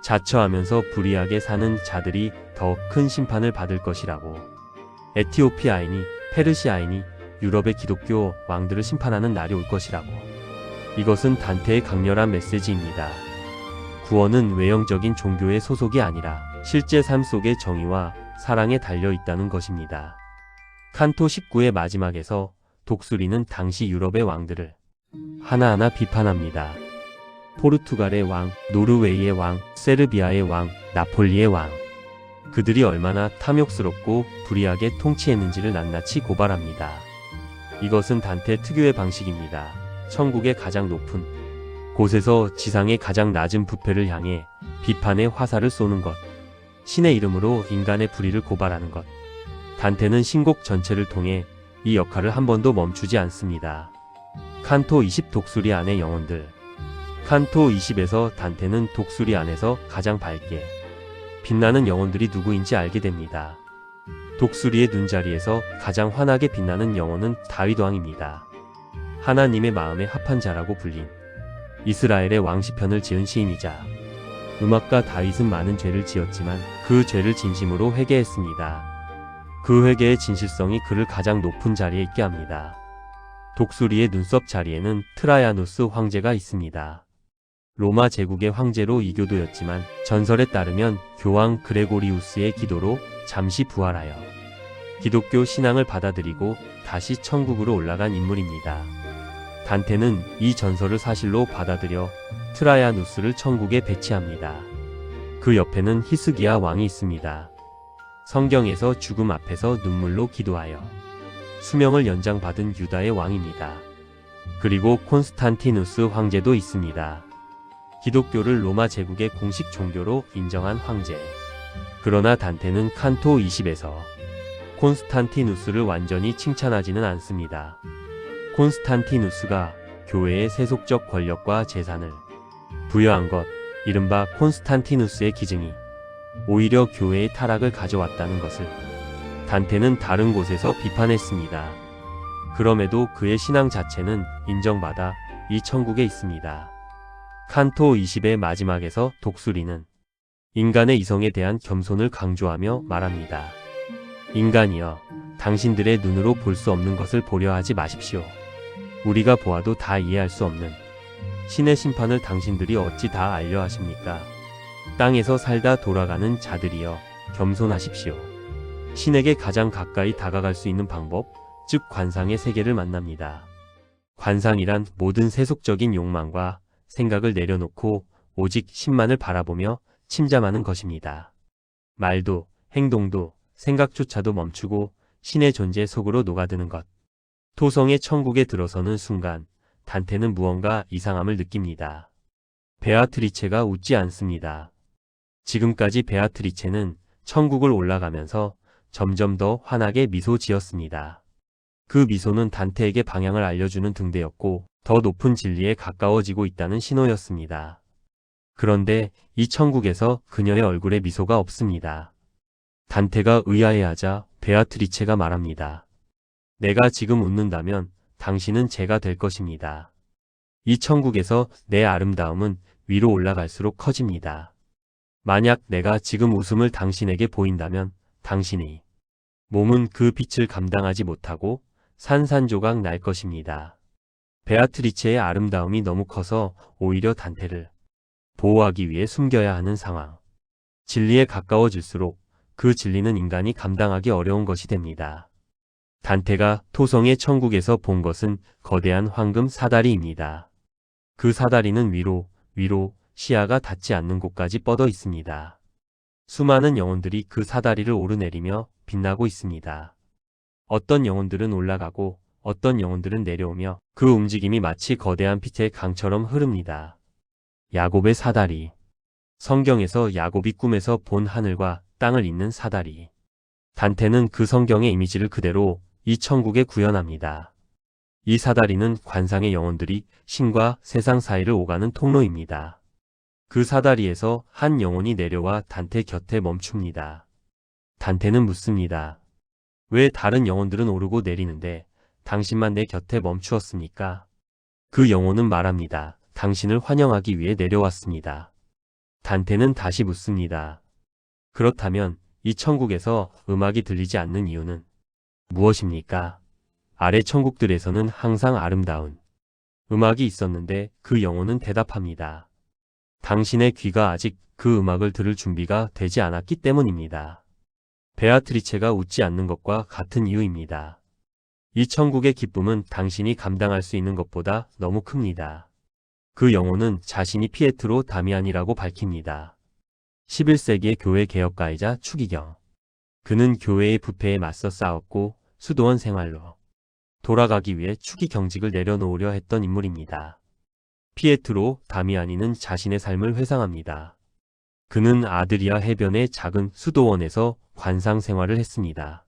자처하면서 불의하게 사는 자들이 더 큰 심판을 받을 것이라고. 에티오피아인이 페르시아인이 유럽의 기독교 왕들을 심판하는 날이 올 것이라고. 이것은 단테의 강렬한 메시지입니다. 구원은 외형적인 종교의 소속이 아니라 실제 삶 속의 정의와 사랑에 달려 있다는 것입니다. 칸토 19의 마지막에서 독수리는 당시 유럽의 왕들을 하나하나 비판합니다. 포르투갈의 왕, 노르웨이의 왕, 세르비아의 왕, 나폴리의 왕. 그들이 얼마나 탐욕스럽고 불의하게 통치했는지를 낱낱이 고발합니다. 이것은 단테 특유의 방식입니다. 천국의 가장 높은 곳에서 지상의 가장 낮은 부패를 향해 비판의 화살을 쏘는 것. 신의 이름으로 인간의 불의를 고발하는 것. 단테는 신곡 전체를 통해 이 역할을 한 번도 멈추지 않습니다. 칸토 20 독수리 안의 영혼들. 칸토 20에서 단테는 독수리 안에서 가장 밝게 빛나는 영혼들이 누구인지 알게 됩니다. 독수리의 눈자리에서 가장 환하게 빛나는 영혼은 다윗 왕입니다. 하나님의 마음에 합한 자라고 불린 이스라엘의 왕시편을 지은 시인이자 음악가 다윗은 많은 죄를 지었지만 그 죄를 진심으로 회개했습니다. 그 회개의 진실성이 그를 가장 높은 자리에 있게 합니다. 독수리의 눈썹 자리에는 트라야누스 황제가 있습니다. 로마 제국의 황제로 이교도였지만 전설에 따르면 교황 그레고리우스의 기도로 잠시 부활하여 기독교 신앙을 받아들이고 다시 천국으로 올라간 인물입니다. 단테는 이 전설을 사실로 받아들여 트라야누스를 천국에 배치합니다. 그 옆에는 히스기야 왕이 있습니다. 성경에서 죽음 앞에서 눈물로 기도하여 수명을 연장받은 유다의 왕입니다. 그리고 콘스탄티누스 황제도 있습니다. 기독교를 로마 제국의 공식 종교로 인정한 황제. 그러나 단테는 칸토 20에서 콘스탄티누스를 완전히 칭찬하지는 않습니다. 콘스탄티누스가 교회의 세속적 권력과 재산을 부여한 것, 이른바 콘스탄티누스의 기증이 오히려 교회의 타락을 가져왔다는 것을 단테는 다른 곳에서 비판했습니다. 그럼에도 그의 신앙 자체는 인정받아 이 천국에 있습니다. 칸토 20의 마지막에서 독수리는 인간의 이성에 대한 겸손을 강조하며 말합니다. 인간이여, 당신들의 눈으로 볼 수 없는 것을 보려 하지 마십시오. 우리가 보아도 다 이해할 수 없는 신의 심판을 당신들이 어찌 다 알려 하십니까? 땅에서 살다 돌아가는 자들이여, 겸손하십시오. 신에게 가장 가까이 다가갈 수 있는 방법, 즉 관상의 세계를 만납니다. 관상이란 모든 세속적인 욕망과 생각을 내려놓고 오직 신만을 바라보며 침잠하는 것입니다. 말도, 행동도, 생각조차도 멈추고 신의 존재 속으로 녹아드는 것. 토성의 천국에 들어서는 순간 단테는 무언가 이상함을 느낍니다. 베아트리체가 웃지 않습니다. 지금까지 베아트리체는 천국을 올라가면서 점점 더 환하게 미소 지었습니다. 그 미소는 단테에게 방향을 알려주는 등대였고 더 높은 진리에 가까워지고 있다는 신호였습니다. 그런데 이 천국에서 그녀의 얼굴에 미소가 없습니다. 단테가 의아해하자 베아트리체가 말합니다. 내가 지금 웃는다면 당신은 제가 될 것입니다. 이 천국에서 내 아름다움은 위로 올라갈수록 커집니다. 만약 내가 지금 웃음을 당신에게 보인다면 당신의 몸은 그 빛을 감당하지 못하고 산산조각 날 것입니다. 베아트리체의 아름다움이 너무 커서 오히려 단테를 보호하기 위해 숨겨야 하는 상황. 진리에 가까워질수록 그 진리는 인간이 감당하기 어려운 것이 됩니다. 단테가 토성의 천국에서 본 것은 거대한 황금 사다리입니다. 그 사다리는 위로 시야가 닿지 않는 곳까지 뻗어 있습니다. 수많은 영혼들이 그 사다리를 오르내리며 빛나고 있습니다. 어떤 영혼들은 올라가고 어떤 영혼들은 내려오며 그 움직임이 마치 거대한 빛의 강처럼 흐릅니다. 야곱의 사다리. 성경에서 야곱이 꿈에서 본 하늘과 땅을 잇는 사다리. 단테는 그 성경의 이미지를 그대로 이 천국에 구현합니다. 이 사다리는 관상의 영혼들이 신과 세상 사이를 오가는 통로입니다. 그 사다리에서 한 영혼이 내려와 단테 곁에 멈춥니다. 단테는 묻습니다. 왜 다른 영혼들은 오르고 내리는데 당신만 내 곁에 멈추었습니까? 그 영혼은 말합니다. 당신을 환영하기 위해 내려왔습니다. 단테는 다시 묻습니다. 그렇다면 이 천국에서 음악이 들리지 않는 이유는 무엇입니까? 아래 천국들에서는 항상 아름다운 음악이 있었는데 그 영혼은 대답합니다. 당신의 귀가 아직 그 음악을 들을 준비가 되지 않았기 때문입니다. 베아트리체가 웃지 않는 것과 같은 이유입니다. 이 천국의 기쁨은 당신이 감당할 수 있는 것보다 너무 큽니다. 그 영혼은 자신이 피에트로 다미안이라고 밝힙니다. 11세기의 교회 개혁가이자 추기경. 그는 교회의 부패에 맞서 싸웠고 수도원 생활로 돌아가기 위해 추기 경직을 내려놓으려 했던 인물입니다. 피에트로 다미아니는 자신의 삶을 회상합니다. 그는 아드리아 해변의 작은 수도원에서 관상 생활을 했습니다.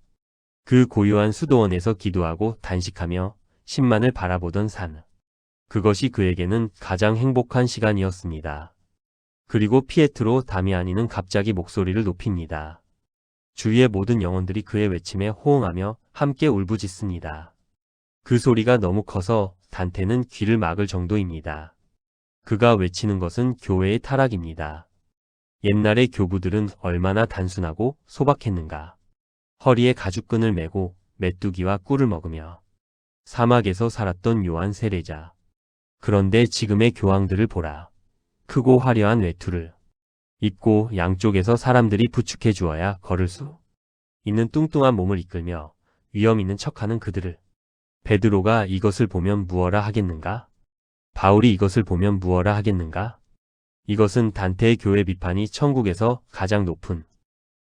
그 고요한 수도원에서 기도하고 단식하며 신만을 바라보던 산. 그것이 그에게는 가장 행복한 시간이었습니다. 그리고 피에트로 다미아니는 갑자기 목소리를 높입니다. 주위의 모든 영혼들이 그의 외침에 호응하며 함께 울부짖습니다. 그 소리가 너무 커서 단테는 귀를 막을 정도입니다. 그가 외치는 것은 교회의 타락입니다. 옛날의 교부들은 얼마나 단순하고 소박했는가. 허리에 가죽끈을 메고 메뚜기와 꿀을 먹으며 사막에서 살았던 요한 세례자. 그런데 지금의 교황들을 보라. 크고 화려한 외투를 입고 양쪽에서 사람들이 부축해 주어야 걸을 수 있는 뚱뚱한 몸을 이끌며 위험 있는 척하는 그들을 베드로가 이것을 보면 무엇라 하겠는가? 바울이 이것을 보면 무엇라 하겠는가? 이것은 단테의 교회 비판이 천국에서 가장 높은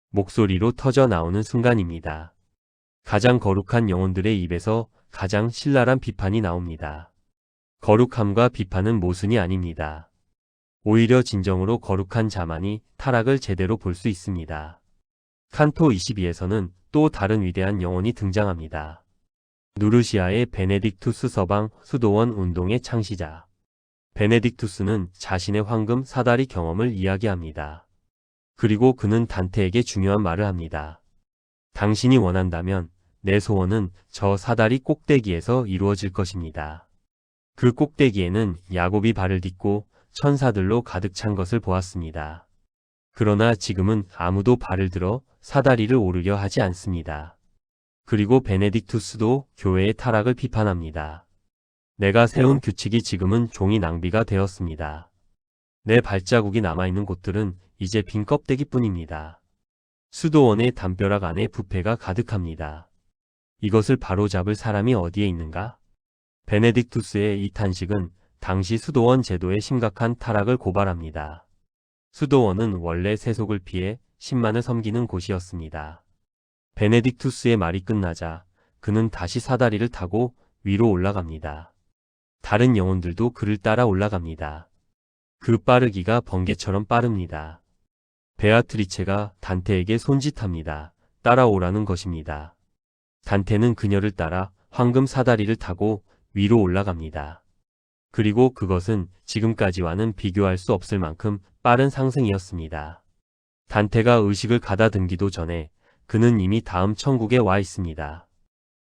목소리로 터져 나오는 순간입니다. 가장 거룩한 영혼들의 입에서 가장 신랄한 비판이 나옵니다. 거룩함과 비판은 모순이 아닙니다. 오히려 진정으로 거룩한 자만이 타락을 제대로 볼 수 있습니다. 칸토 22에서는 또 다른 위대한 영혼이 등장합니다. 누르시아의 베네딕투스 서방 수도원 운동의 창시자. 베네딕투스는 자신의 황금 사다리 경험을 이야기합니다. 그리고 그는 단테에게 중요한 말을 합니다. 당신이 원한다면 내 소원은 저 사다리 꼭대기에서 이루어질 것입니다. 그 꼭대기에는 야곱이 발을 딛고 천사들로 가득 찬 것을 보았습니다. 그러나 지금은 아무도 발을 들어 사다리를 오르려 하지 않습니다. 그리고 베네딕투스도 교회의 타락을 비판합니다. 내가 세운 규칙이 지금은 종이 낭비가 되었습니다. 내 발자국이 남아있는 곳들은 이제 빈 껍데기뿐입니다. 수도원의 담벼락 안에 부패가 가득합니다. 이것을 바로잡을 사람이 어디에 있는가? 베네딕투스의 이 탄식은 당시 수도원 제도의 심각한 타락을 고발합니다. 수도원은 원래 세속을 피해 신만을 섬기는 곳이었습니다. 베네딕투스의 말이 끝나자 그는 다시 사다리를 타고 위로 올라갑니다. 다른 영혼들도 그를 따라 올라갑니다. 그 빠르기가 번개처럼 빠릅니다. 베아트리체가 단테에게 손짓합니다. 따라오라는 것입니다. 단테는 그녀를 따라 황금 사다리를 타고 위로 올라갑니다. 그리고 그것은 지금까지와는 비교할 수 없을 만큼 빠른 상승이었습니다. 단테가 의식을 가다듬기도 전에 그는 이미 다음 천국에 와 있습니다.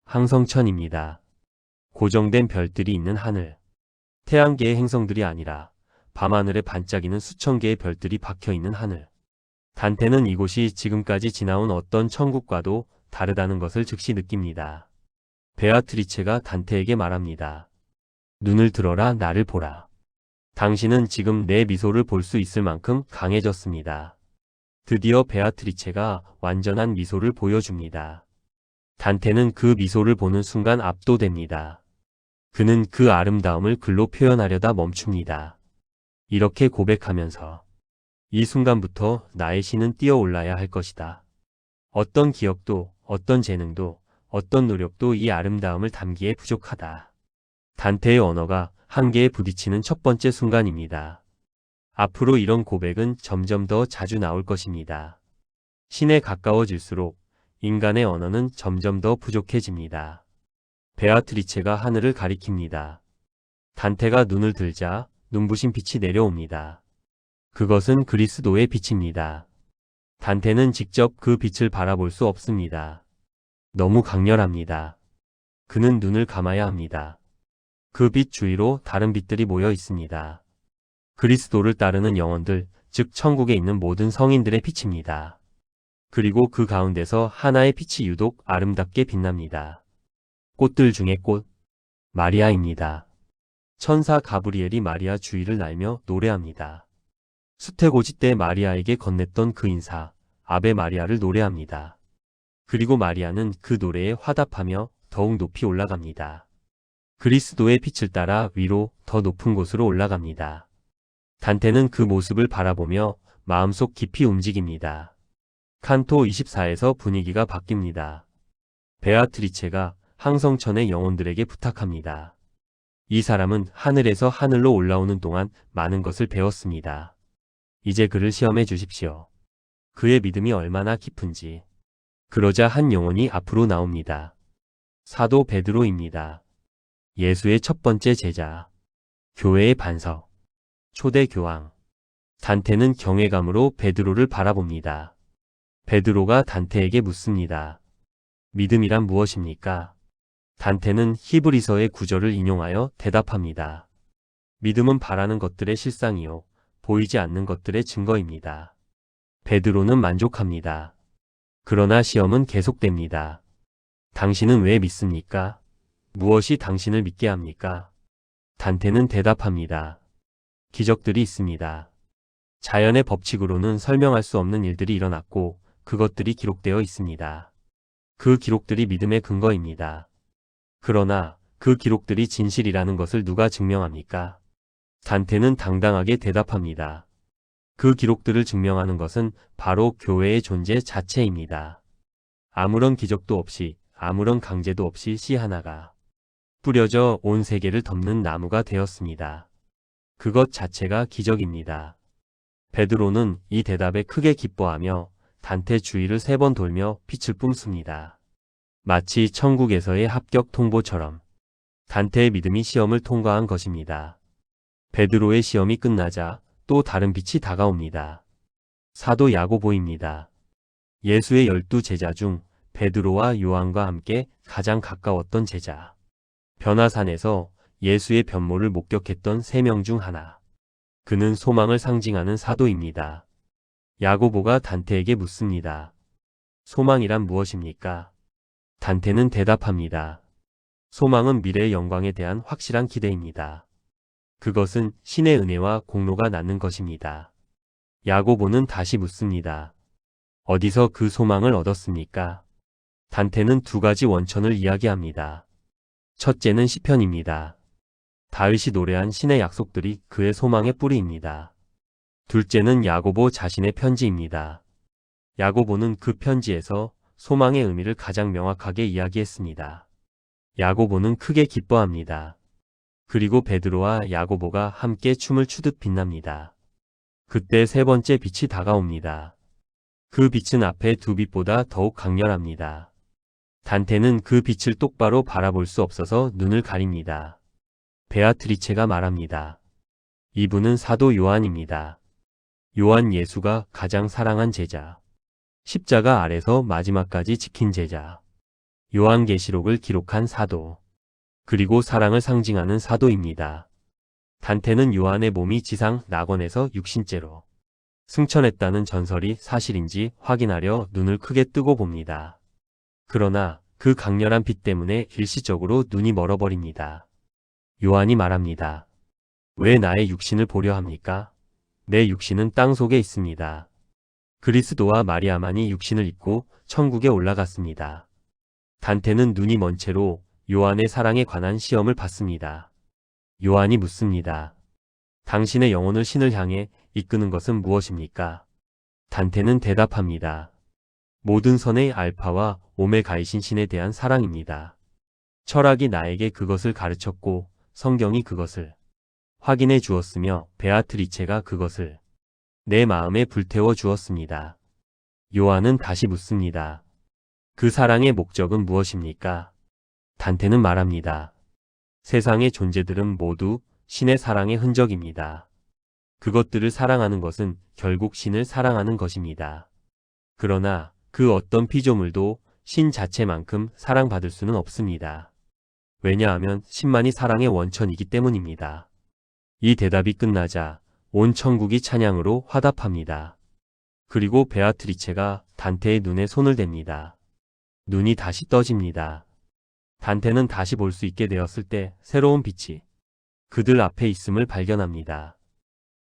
항성천입니다. 고정된 별들이 있는 하늘. 태양계의 행성들이 아니라 밤하늘에 반짝이는 수천 개의 별들이 박혀 있는 하늘. 단테는 이곳이 지금까지 지나온 어떤 천국과도 다르다는 것을 즉시 느낍니다. 베아트리체가 단테에게 말합니다. 눈을 들어라, 나를 보라. 당신은 지금 내 미소를 볼 수 있을 만큼 강해졌습니다. 드디어 베아트리체가 완전한 미소를 보여줍니다. 단테는 그 미소를 보는 순간 압도됩니다. 그는 그 아름다움을 글로 표현하려다 멈춥니다. 이렇게 고백하면서 이 순간부터 나의 신은 뛰어올라야 할 것이다. 어떤 기억도, 어떤 재능도, 어떤 노력도 이 아름다움을 담기에 부족하다. 단테의 언어가 한계에 부딪히는 첫 번째 순간입니다. 앞으로 이런 고백은 점점 더 자주 나올 것입니다. 신에 가까워질수록 인간의 언어는 점점 더 부족해집니다. 베아트리체가 하늘을 가리킵니다. 단테가 눈을 들자 눈부신 빛이 내려옵니다. 그것은 그리스도의 빛입니다. 단테는 직접 그 빛을 바라볼 수 없습니다. 너무 강렬합니다. 그는 눈을 감아야 합니다. 그 빛 주위로 다른 빛들이 모여 있습니다. 그리스도를 따르는 영혼들, 즉 천국에 있는 모든 성인들의 빛입니다. 그리고 그 가운데서 하나의 빛이 유독 아름답게 빛납니다. 꽃들 중에 꽃, 마리아입니다. 천사 가브리엘이 마리아 주위를 날며 노래합니다. 수태고지 때 마리아에게 건넸던 그 인사, 아베 마리아를 노래합니다. 그리고 마리아는 그 노래에 화답하며 더욱 높이 올라갑니다. 그리스도의 빛을 따라 위로 더 높은 곳으로 올라갑니다. 단테는 그 모습을 바라보며 마음속 깊이 움직입니다. 칸토 24에서 분위기가 바뀝니다. 베아트리체가 항성천의 영혼들에게 부탁합니다. 이 사람은 하늘에서 하늘로 올라오는 동안 많은 것을 배웠습니다. 이제 그를 시험해 주십시오. 그의 믿음이 얼마나 깊은지. 그러자 한 영혼이 앞으로 나옵니다. 사도 베드로입니다. 예수의 첫 번째 제자. 교회의 반석. 초대 교황. 단테는 경외감으로 베드로를 바라봅니다. 베드로가 단테에게 묻습니다. 믿음이란 무엇입니까? 단테는 히브리서의 구절을 인용하여 대답합니다. 믿음은 바라는 것들의 실상이요, 보이지 않는 것들의 증거입니다. 베드로는 만족합니다. 그러나 시험은 계속됩니다. 당신은 왜 믿습니까? 무엇이 당신을 믿게 합니까? 단테는 대답합니다. 기적들이 있습니다. 자연의 법칙으로는 설명할 수 없는 일들이 일어났고 그것들이 기록되어 있습니다. 그 기록들이 믿음의 근거입니다. 그러나 그 기록들이 진실이라는 것을 누가 증명합니까? 단테는 당당하게 대답합니다. 그 기록들을 증명하는 것은 바로 교회의 존재 자체입니다. 아무런 기적도 없이, 아무런 강제도 없이 씨 하나가 뿌려져 온 세계를 덮는 나무가 되었습니다. 그것 자체가 기적입니다. 베드로는 이 대답에 크게 기뻐하며 단테 주위를 3번 돌며 빛을 뿜습니다. 마치 천국에서의 합격 통보처럼 단테의 믿음이 시험을 통과한 것입니다. 베드로의 시험이 끝나자 또 다른 빛이 다가옵니다. 사도 야고보입니다. 예수의 12 제자 중 베드로와 요한과 함께 가장 가까웠던 제자. 변화산에서 예수의 변모를 목격했던 3명 중 하나. 그는 소망을 상징하는 사도입니다. 야고보가 단테에게 묻습니다. 소망이란 무엇입니까? 단테는 대답합니다. 소망은 미래의 영광에 대한 확실한 기대입니다. 그것은 신의 은혜와 공로가 낳는 것입니다. 야고보는 다시 묻습니다. 어디서 그 소망을 얻었습니까? 단테는 2가지 원천을 이야기합니다. 첫째는 시편입니다. 다윗이 노래한 신의 약속들이 그의 소망의 뿌리입니다. 둘째는 야고보 자신의 편지입니다. 야고보는 그 편지에서 소망의 의미를 가장 명확하게 이야기했습니다. 야고보는 크게 기뻐합니다. 그리고 베드로와 야고보가 함께 춤을 추듯 빛납니다. 그때 3번째 빛이 다가옵니다. 그 빛은 앞의 2빛보다 더욱 강렬합니다. 단테는 그 빛을 똑바로 바라볼 수 없어서 눈을 가립니다. 베아트리체가 말합니다. 이분은 사도 요한입니다. 요한, 예수가 가장 사랑한 제자. 십자가 아래서 마지막까지 지킨 제자. 요한계시록을 기록한 사도. 그리고 사랑을 상징하는 사도입니다. 단테는 요한의 몸이 지상 낙원에서 육신죄로 승천했다는 전설이 사실인지 확인하려 눈을 크게 뜨고 봅니다. 그러나 그 강렬한 빛 때문에 일시적으로 눈이 멀어버립니다. 요한이 말합니다. 왜 나의 육신을 보려 합니까? 내 육신은 땅 속에 있습니다. 그리스도와 마리아만이 육신을 입고 천국에 올라갔습니다. 단테는 눈이 먼 채로 요한의 사랑에 관한 시험을 받습니다. 요한이 묻습니다. 당신의 영혼을 신을 향해 이끄는 것은 무엇입니까? 단테는 대답합니다. 모든 선의 알파와 오메가이신 신에 대한 사랑입니다. 철학이 나에게 그것을 가르쳤고 성경이 그것을 확인해 주었으며 베아트리체가 그것을 내 마음에 불태워 주었습니다. 요한은 다시 묻습니다. 그 사랑의 목적은 무엇입니까? 단테는 말합니다. 세상의 존재들은 모두 신의 사랑의 흔적입니다. 그것들을 사랑하는 것은 결국 신을 사랑하는 것입니다. 그러나 그 어떤 피조물도 신 자체만큼 사랑받을 수는 없습니다. 왜냐하면 신만이 사랑의 원천이기 때문입니다. 이 대답이 끝나자 온 천국이 찬양으로 화답합니다. 그리고 베아트리체가 단테의 눈에 손을 댑니다. 눈이 다시 떠집니다. 단테는 다시 볼 수 있게 되었을 때 새로운 빛이 그들 앞에 있음을 발견합니다.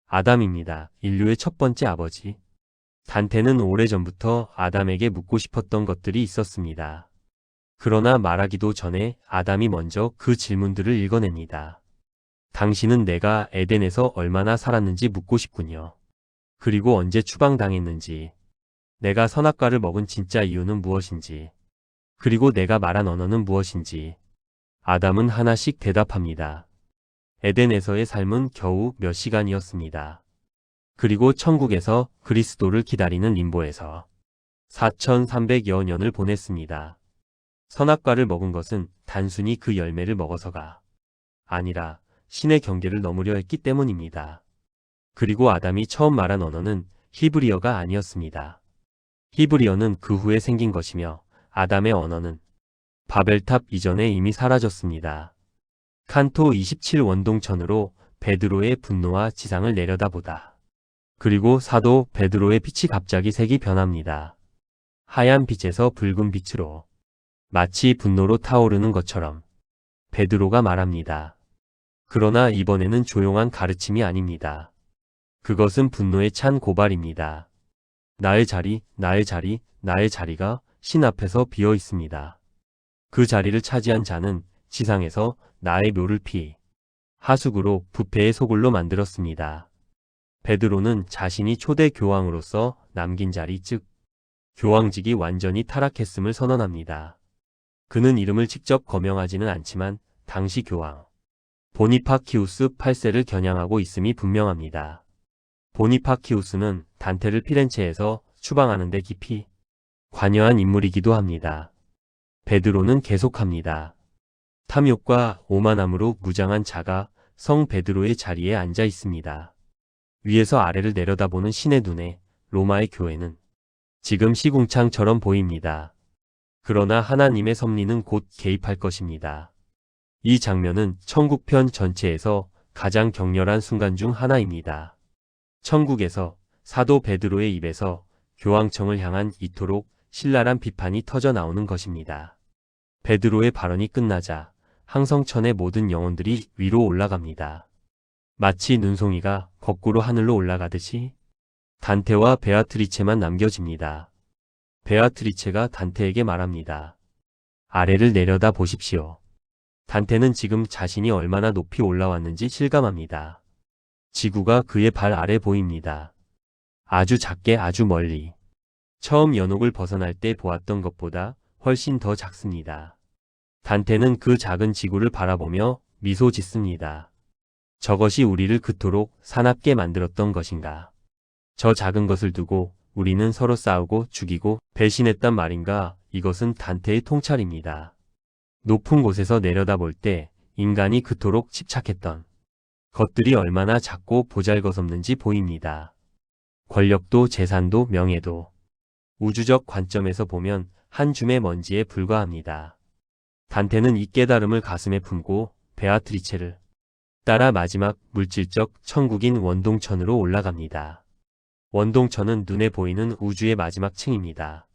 아담입니다. 인류의 첫 번째 아버지. 단테는 오래전부터 아담에게 묻고 싶었던 것들이 있었습니다. 그러나 말하기도 전에 아담이 먼저 그 질문들을 읽어냅니다. 당신은 내가 에덴에서 얼마나 살았는지 묻고 싶군요. 그리고 언제 추방당했는지, 내가 선악과를 먹은 진짜 이유는 무엇인지, 그리고 내가 말한 언어는 무엇인지. 아담은 하나씩 대답합니다. 에덴에서의 삶은 겨우 몇 시간이었습니다. 그리고 천국에서 그리스도를 기다리는 림보에서 4300여 년을 보냈습니다. 선악과를 먹은 것은 단순히 그 열매를 먹어서가 아니라 신의 경계를 넘으려 했기 때문입니다. 그리고 아담이 처음 말한 언어는 히브리어가 아니었습니다. 히브리어는 그 후에 생긴 것이며 아담의 언어는 바벨탑 이전에 이미 사라졌습니다. 칸토 27 원동천으로 베드로의 분노와 지상을 내려다보다. 그리고 사도 베드로의 빛이 갑자기 색이 변합니다. 하얀 빛에서 붉은 빛으로 마치 분노로 타오르는 것처럼 베드로가 말합니다. 그러나 이번에는 조용한 가르침이 아닙니다. 그것은 분노에 찬 고발입니다. 나의 자리, 나의 자리, 나의 자리가 신 앞에서 비어 있습니다. 그 자리를 차지한 자는 지상에서 나의 묘를 피 하수구로 부패의 소굴로 만들었습니다. 베드로는 자신이 초대 교황으로서 남긴 자리 즉 교황직이 완전히 타락했음을 선언합니다. 그는 이름을 직접 거명하지는 않지만 당시 교황 보니파키우스 8세를 겨냥하고 있음이 분명합니다. 보니파키우스는 단테를 피렌체에서 추방하는 데 깊이 관여한 인물이기도 합니다. 베드로는 계속합니다. 탐욕과 오만함으로 무장한 자가 성 베드로의 자리에 앉아 있습니다. 위에서 아래를 내려다보는 신의 눈에 로마의 교회는 지금 시궁창처럼 보입니다. 그러나 하나님의 섭리는 곧 개입할 것입니다. 이 장면은 천국편 전체에서 가장 격렬한 순간 중 하나입니다. 천국에서 사도 베드로의 입에서 교황청을 향한 이토록 신랄한 비판이 터져 나오는 것입니다. 베드로의 발언이 끝나자 항성천의 모든 영혼들이 위로 올라갑니다. 마치 눈송이가 거꾸로 하늘로 올라가듯이 단테와 베아트리체만 남겨집니다. 베아트리체가 단테에게 말합니다. 아래를 내려다 보십시오. 단테는 지금 자신이 얼마나 높이 올라왔는지 실감합니다. 지구가 그의 발 아래 보입니다. 아주 작게 아주 멀리. 처음 연옥을 벗어날 때 보았던 것보다 훨씬 더 작습니다. 단테는 그 작은 지구를 바라보며 미소 짓습니다. 저것이 우리를 그토록 사납게 만들었던 것인가. 저 작은 것을 두고 우리는 서로 싸우고 죽이고 배신했단 말인가. 이것은 단테의 통찰입니다. 높은 곳에서 내려다볼 때 인간이 그토록 집착했던 것들이 얼마나 작고 보잘것없는지 보입니다. 권력도 재산도 명예도 우주적 관점에서 보면 한 줌의 먼지에 불과합니다. 단테는 이 깨달음을 가슴에 품고 베아트리체를 따라 마지막 물질적 천국인 원동천으로 올라갑니다. 원동천은 눈에 보이는 우주의 마지막 층입니다.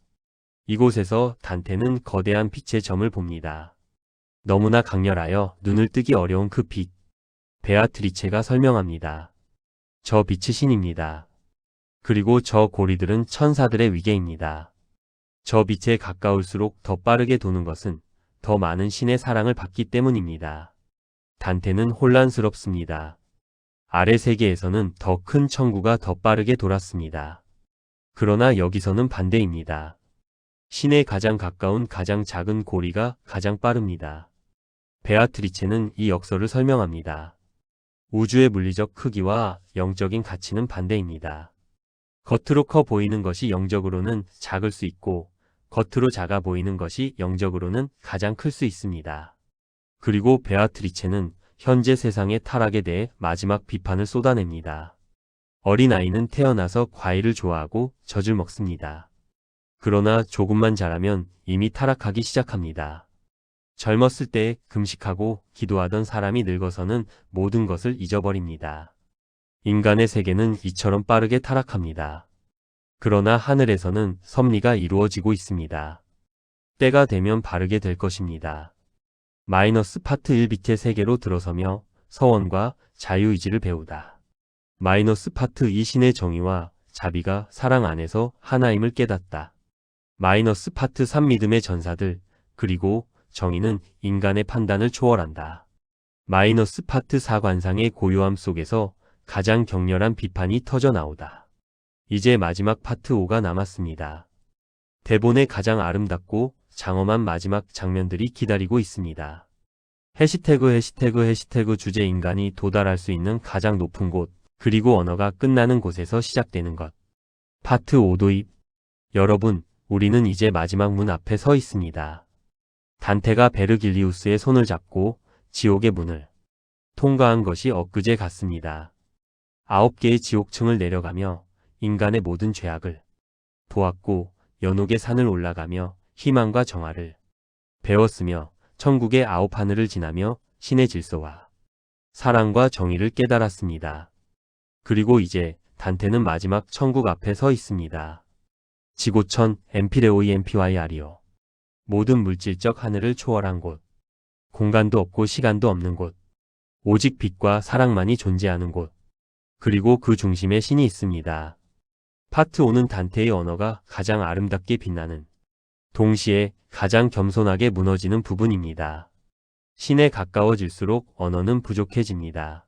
이곳에서 단테는 거대한 빛의 점을 봅니다. 너무나 강렬하여 눈을 뜨기 어려운 그 빛. 베아트리체가 설명합니다. 저 빛이 신입니다. 그리고 저 고리들은 천사들의 위계입니다. 저 빛에 가까울수록 더 빠르게 도는 것은 더 많은 신의 사랑을 받기 때문입니다. 단테는 혼란스럽습니다. 아래 세계에서는 더 큰 천구가 더 빠르게 돌았습니다. 그러나 여기서는 반대입니다. 신에 가장 가까운 가장 작은 고리가 가장 빠릅니다. 베아트리체는 이 역설을 설명합니다. 우주의 물리적 크기와 영적인 가치는 반대입니다. 겉으로 커 보이는 것이 영적으로는 작을 수 있고 겉으로 작아 보이는 것이 영적으로는 가장 클 수 있습니다. 그리고 베아트리체는 현재 세상의 타락에 대해 마지막 비판을 쏟아냅니다. 어린아이는 태어나서 과일을 좋아하고 젖을 먹습니다. 그러나 조금만 자라면 이미 타락하기 시작합니다. 젊었을 때 금식하고 기도하던 사람이 늙어서는 모든 것을 잊어버립니다. 인간의 세계는 이처럼 빠르게 타락합니다. 그러나 하늘에서는 섭리가 이루어지고 있습니다. 때가 되면 바르게 될 것입니다. 마이너스 파트 1빛의 세계로 들어서며 서원과 자유의지를 배우다. 마이너스 파트 2 신의 정의와 자비가 사랑 안에서 하나임을 깨닫다. 마이너스 파트 3 믿음의 전사들 그리고 정의는 인간의 판단을 초월한다. 마이너스 파트 4 관상의 고요함 속에서 가장 격렬한 비판이 터져 나오다. 이제 마지막 파트 5가 남았습니다. 대본에 가장 아름답고 장엄한 마지막 장면들이 기다리고 있습니다. 해시태그 주제 인간이 도달할 수 있는 가장 높은 곳 그리고 언어가 끝나는 곳에서 시작되는 것. 파트 5 도입. 여러분, 우리는 이제 마지막 문 앞에 서 있습니다. 단테가 베르길리우스의 손을 잡고 지옥의 문을 통과한 것이 엊그제 같습니다. 9개의 지옥층을 내려가며 인간의 모든 죄악을 보았고 연옥의 산을 올라가며 희망과 정화를 배웠으며 천국의 9하늘을 지나며 신의 질서와 사랑과 정의를 깨달았습니다. 그리고 이제 단테는 마지막 천국 앞에 서 있습니다. 지고천 엠피레오이 엠피와이아리오. 모든 물질적 하늘을 초월한 곳. 공간도 없고 시간도 없는 곳. 오직 빛과 사랑만이 존재하는 곳. 그리고 그 중심에 신이 있습니다. 파트 5는 단테의 언어가 가장 아름답게 빛나는 동시에 가장 겸손하게 무너지는 부분입니다. 신에 가까워질수록 언어는 부족해집니다.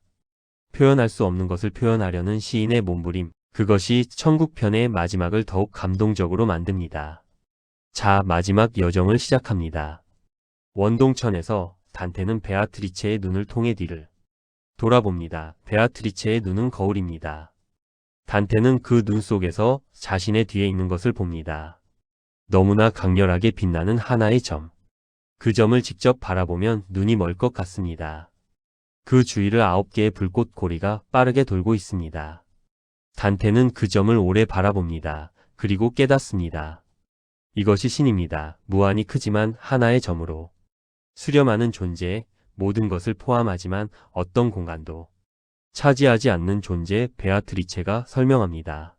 표현할 수 없는 것을 표현하려는 시인의 몸부림, 그것이 천국편의 마지막을 더욱 감동적으로 만듭니다. 자, 마지막 여정을 시작합니다. 원동천에서 단테는 베아트리체의 눈을 통해 뒤를 돌아봅니다. 베아트리체의 눈은 거울입니다. 단테는 그 눈 속에서 자신의 뒤에 있는 것을 봅니다. 너무나 강렬하게 빛나는 하나의 점. 그 점을 직접 바라보면 눈이 멀 것 같습니다. 그 주위를 9개의 불꽃 고리가 빠르게 돌고 있습니다. 단테는 그 점을 오래 바라봅니다. 그리고 깨닫습니다. 이것이 신입니다. 무한히 크지만 하나의 점으로 수렴하는 존재, 모든 것을 포함하지만 어떤 공간도 차지하지 않는 존재 베아트리체가 설명합니다.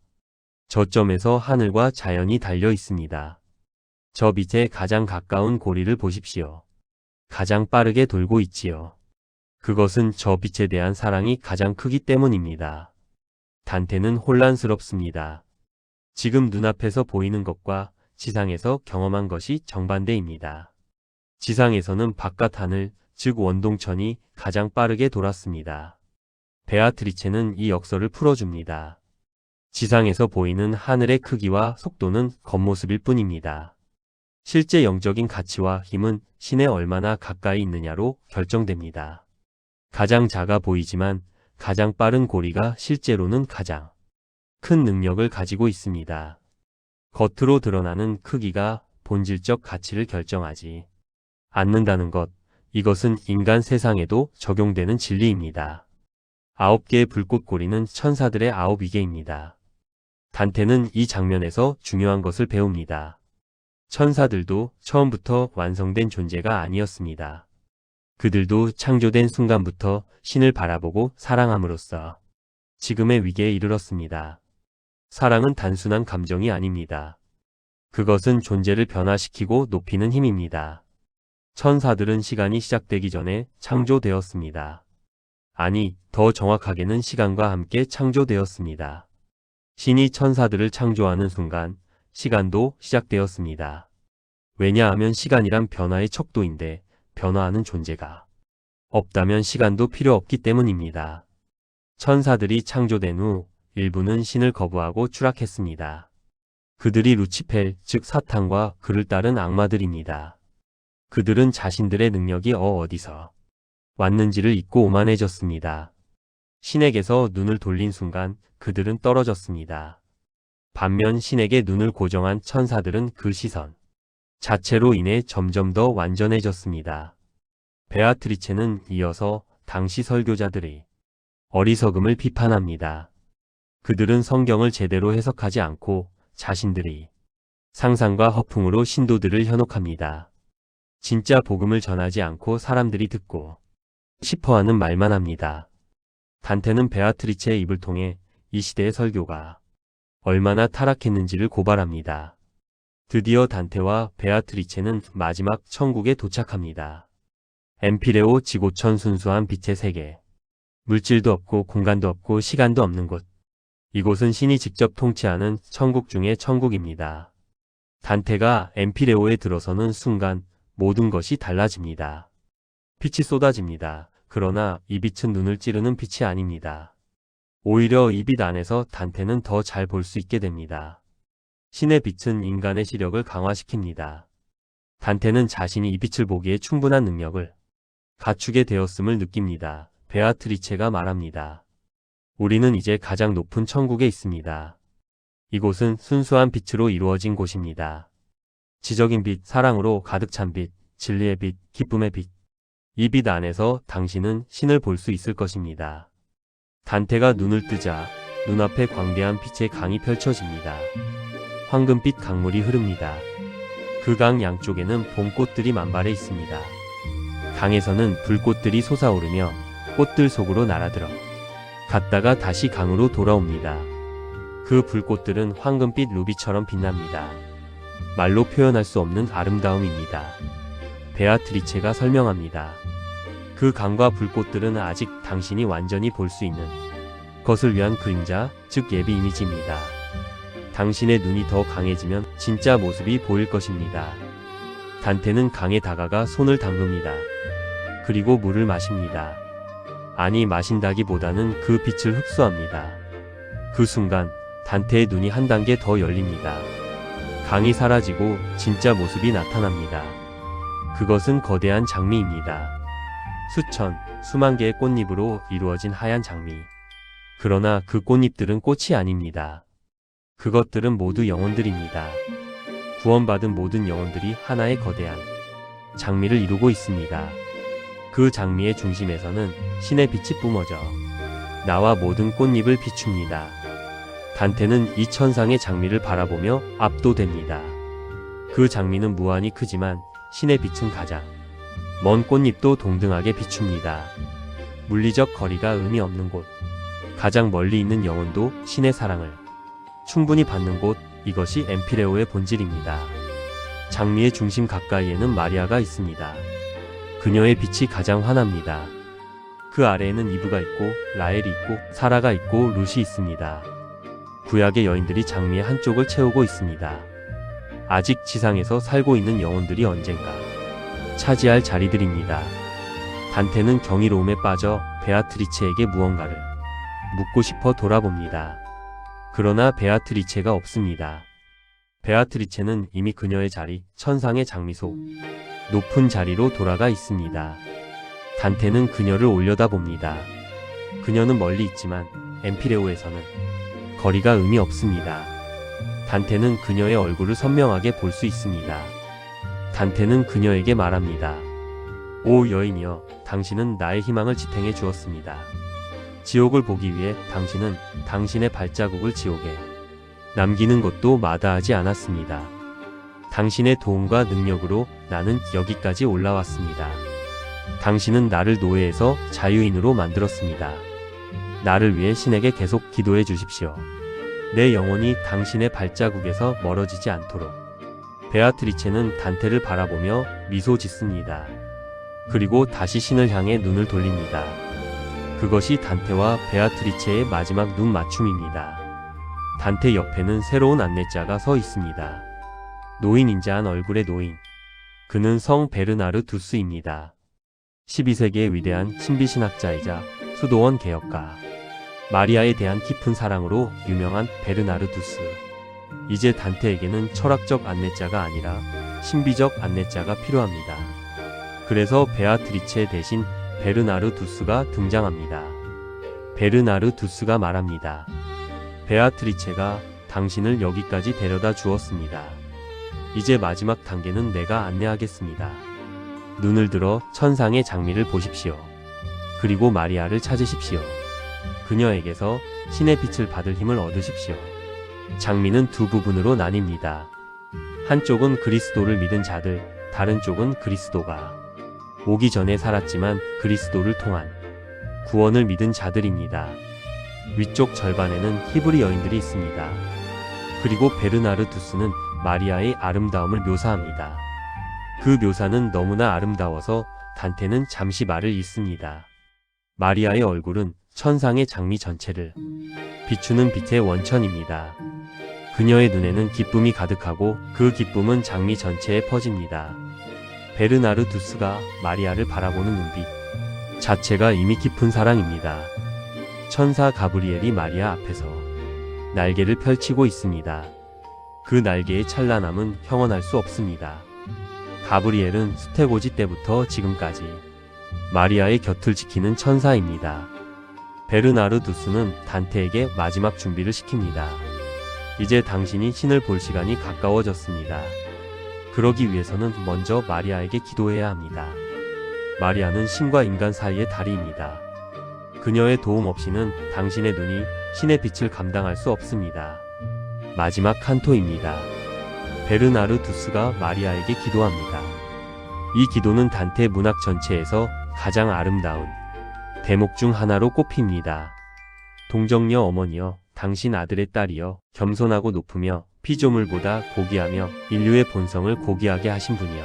저점에서 하늘과 자연이 달려 있습니다. 저 밑에 가장 가까운 고리를 보십시오. 가장 빠르게 돌고 있지요. 그것은 저 빛에 대한 사랑이 가장 크기 때문입니다. 단테는 혼란스럽습니다. 지금 눈앞에서 보이는 것과 지상에서 경험한 것이 정반대입니다. 지상에서는 바깥 하늘, 즉 원동천이 가장 빠르게 돌았습니다. 베아트리체는 이 역설을 풀어줍니다. 지상에서 보이는 하늘의 크기와 속도는 겉모습일 뿐입니다. 실제 영적인 가치와 힘은 신에 얼마나 가까이 있느냐로 결정됩니다. 가장 작아 보이지만 가장 빠른 고리가 실제로는 가장 큰 능력을 가지고 있습니다. 겉으로 드러나는 크기가 본질적 가치를 결정하지 않는다는 것, 이것은 인간 세상에도 적용되는 진리입니다. 9개의 불꽃고리는 천사들의 9위계입니다. 단테는 이 장면에서 중요한 것을 배웁니다. 천사들도 처음부터 완성된 존재가 아니었습니다. 그들도 창조된 순간부터 신을 바라보고 사랑함으로써 지금의 위계에 이르렀습니다. 사랑은 단순한 감정이 아닙니다. 그것은 존재를 변화시키고 높이는 힘입니다. 천사들은 시간이 시작되기 전에 창조되었습니다. 아니, 더 정확하게는 시간과 함께 창조되었습니다. 신이 천사들을 창조하는 순간 시간도 시작되었습니다. 왜냐하면 시간이란 변화의 척도인데 변화하는 존재가 없다면 시간도 필요 없기 때문입니다. 천사들이 창조된 후 일부는 신을 거부하고 추락했습니다. 그들이 루치펠, 즉 사탄과 그를 따른 악마들입니다. 그들은 자신들의 능력이 어디서 왔는지를 잊고 오만해졌습니다. 신에게서 눈을 돌린 순간 그들은 떨어졌습니다. 반면 신에게 눈을 고정한 천사들은 그 시선 자체로 인해 점점 더 완전해졌습니다. 베아트리체는 이어서 당시 설교자들의 어리석음을 비판합니다. 그들은 성경을 제대로 해석하지 않고 자신들의 상상과 허풍으로 신도들을 현혹합니다. 진짜 복음을 전하지 않고 사람들이 듣고 싶어하는 말만 합니다. 단테는 베아트리체의 입을 통해 이 시대의 설교가 얼마나 타락했는지를 고발합니다. 드디어 단테와 베아트리체는 마지막 천국에 도착합니다. 엠피레오 지고천 순수한 빛의 세계. 물질도 없고 공간도 없고 시간도 없는 곳. 이곳은 신이 직접 통치하는 천국 중의 천국입니다. 단테가 엠피레오에 들어서는 순간 모든 것이 달라집니다. 빛이 쏟아집니다. 그러나 이 빛은 눈을 찌르는 빛이 아닙니다. 오히려 이 빛 안에서 단테는 더 잘 볼 수 있게 됩니다. 신의 빛은 인간의 시력을 강화시킵니다. 단테는 자신이 이 빛을 보기에 충분한 능력을 갖추게 되었음을 느낍니다. 베아트리체가 말합니다. 우리는 이제 가장 높은 천국에 있습니다. 이곳은 순수한 빛으로 이루어진 곳입니다. 지적인 빛, 사랑으로 가득 찬 빛, 진리의 빛, 기쁨의 빛. 이 빛 안에서 당신은 신을 볼 수 있을 것입니다. 단테가 눈을 뜨자 눈앞에 광대한 빛의 강이 펼쳐집니다. 황금빛 강물이 흐릅니다. 그 강 양쪽에는 봄꽃들이 만발해 있습니다. 강에서는 불꽃들이 솟아오르며 꽃들 속으로 날아들어 갔다가 다시 강으로 돌아옵니다. 그 불꽃들은 황금빛 루비처럼 빛납니다. 말로 표현할 수 없는 아름다움입니다. 베아트리체가 설명합니다. 그 강과 불꽃들은 아직 당신이 완전히 볼 수 있는 것을 위한 그림자, 즉 예비 이미지입니다. 당신의 눈이 더 강해지면 진짜 모습이 보일 것입니다. 단테는 강에 다가가 손을 담급니다. 그리고 물을 마십니다. 아니 마신다기보다는 그 빛을 흡수합니다. 그 순간 단테의 눈이 한 단계 더 열립니다. 강이 사라지고 진짜 모습이 나타납니다. 그것은 거대한 장미입니다. 수천, 수만 개의 꽃잎으로 이루어진 하얀 장미. 그러나 그 꽃잎들은 꽃이 아닙니다. 그것들은 모두 영혼들입니다. 구원받은 모든 영혼들이 하나의 거대한 장미를 이루고 있습니다. 그 장미의 중심에서는 신의 빛이 뿜어져 나와 모든 꽃잎을 비춥니다. 단테는 이 천상의 장미를 바라보며 압도됩니다. 그 장미는 무한히 크지만 신의 빛은 가장 먼 꽃잎도 동등하게 비춥니다. 물리적 거리가 의미 없는 곳, 가장 멀리 있는 영혼도 신의 사랑을 충분히 받는 곳, 이것이 엠피레오의 본질입니다. 장미의 중심 가까이에는 마리아가 있습니다. 그녀의 빛이 가장 환합니다. 그 아래에는 이브가 있고 라헬이 있고 사라가 있고 룻이 있습니다. 구약의 여인들이 장미의 한쪽을 채우고 있습니다. 아직 지상에서 살고 있는 영혼들이 언젠가 차지할 자리들입니다. 단테는 경이로움에 빠져 베아트리체에게 무언가를 묻고 싶어 돌아봅니다. 그러나 베아트리체가 없습니다. 베아트리체는 이미 그녀의 자리, 천상의 장미 속 높은 자리로 돌아가 있습니다. 단테는 그녀를 올려다봅니다. 그녀는 멀리 있지만 엠피레오에서는 거리가 의미 없습니다. 단테는 그녀의 얼굴을 선명하게 볼 수 있습니다. 단테는 그녀에게 말합니다. 오 여인이여, 당신은 나의 희망을 지탱해 주었습니다. 지옥을 보기 위해 당신은 당신의 발자국을 지옥에 남기는 것도 마다하지 않았습니다. 당신의 도움과 능력으로 나는 여기까지 올라왔습니다. 당신은 나를 노예에서 자유인으로 만들었습니다. 나를 위해 신에게 계속 기도해 주십시오. 내 영혼이 당신의 발자국에서 멀어지지 않도록. 베아트리체는 단테를 바라보며 미소 짓습니다. 그리고 다시 신을 향해 눈을 돌립니다. 그것이 단테와 베아트리체의 마지막 눈 맞춤입니다. 단테 옆에는 새로운 안내자가 서 있습니다. 노인인자한 얼굴의 노인. 그는 성 베르나르두스입니다. 12세기의 위대한 신비신학자이자 수도원 개혁가. 마리아에 대한 깊은 사랑으로 유명한 베르나르두스. 이제 단테에게는 철학적 안내자가 아니라 신비적 안내자가 필요합니다. 그래서 베아트리체 대신 베르나르두스가 등장합니다. 베르나르두스가 말합니다. 베아트리체가 당신을 여기까지 데려다 주었습니다. 이제 마지막 단계는 내가 안내하겠습니다. 눈을 들어 천상의 장미를 보십시오. 그리고 마리아를 찾으십시오. 그녀에게서 신의 빛을 받을 힘을 얻으십시오. 장미는 두 부분으로 나뉩니다. 한쪽은 그리스도를 믿은 자들, 다른 쪽은 그리스도가 오기 전에 살았지만 그리스도를 통한 구원을 믿은 자들입니다. 위쪽 절반에는 히브리 여인들이 있습니다. 그리고 베르나르두스는 마리아의 아름다움을 묘사합니다. 그 묘사는 너무나 아름다워서 단테는 잠시 말을 잇습니다. 마리아의 얼굴은 천상의 장미 전체를 비추는 빛의 원천입니다. 그녀의 눈에는 기쁨이 가득하고 그 기쁨은 장미 전체에 퍼집니다. 베르나르두스가 마리아를 바라보는 눈빛 자체가 이미 깊은 사랑입니다. 천사 가브리엘이 마리아 앞에서 날개를 펼치고 있습니다. 그 날개의 찬란함은 형언할 수 없습니다. 가브리엘은 수태고지 때부터 지금까지 마리아의 곁을 지키는 천사입니다. 베르나르두스는 단테에게 마지막 준비를 시킵니다. 이제 당신이 신을 볼 시간이 가까워졌습니다. 그러기 위해서는 먼저 마리아에게 기도해야 합니다. 마리아는 신과 인간 사이의 다리입니다. 그녀의 도움 없이는 당신의 눈이 신의 빛을 감당할 수 없습니다. 마지막 칸토입니다. 베르나르두스가 마리아에게 기도합니다. 이 기도는 단테 문학 전체에서 가장 아름다운 대목 중 하나로 꼽힙니다. 동정녀 어머니여, 당신 아들의 딸이여, 겸손하고 높으며 피조물보다 고귀하며 인류의 본성을 고귀하게 하신 분이여.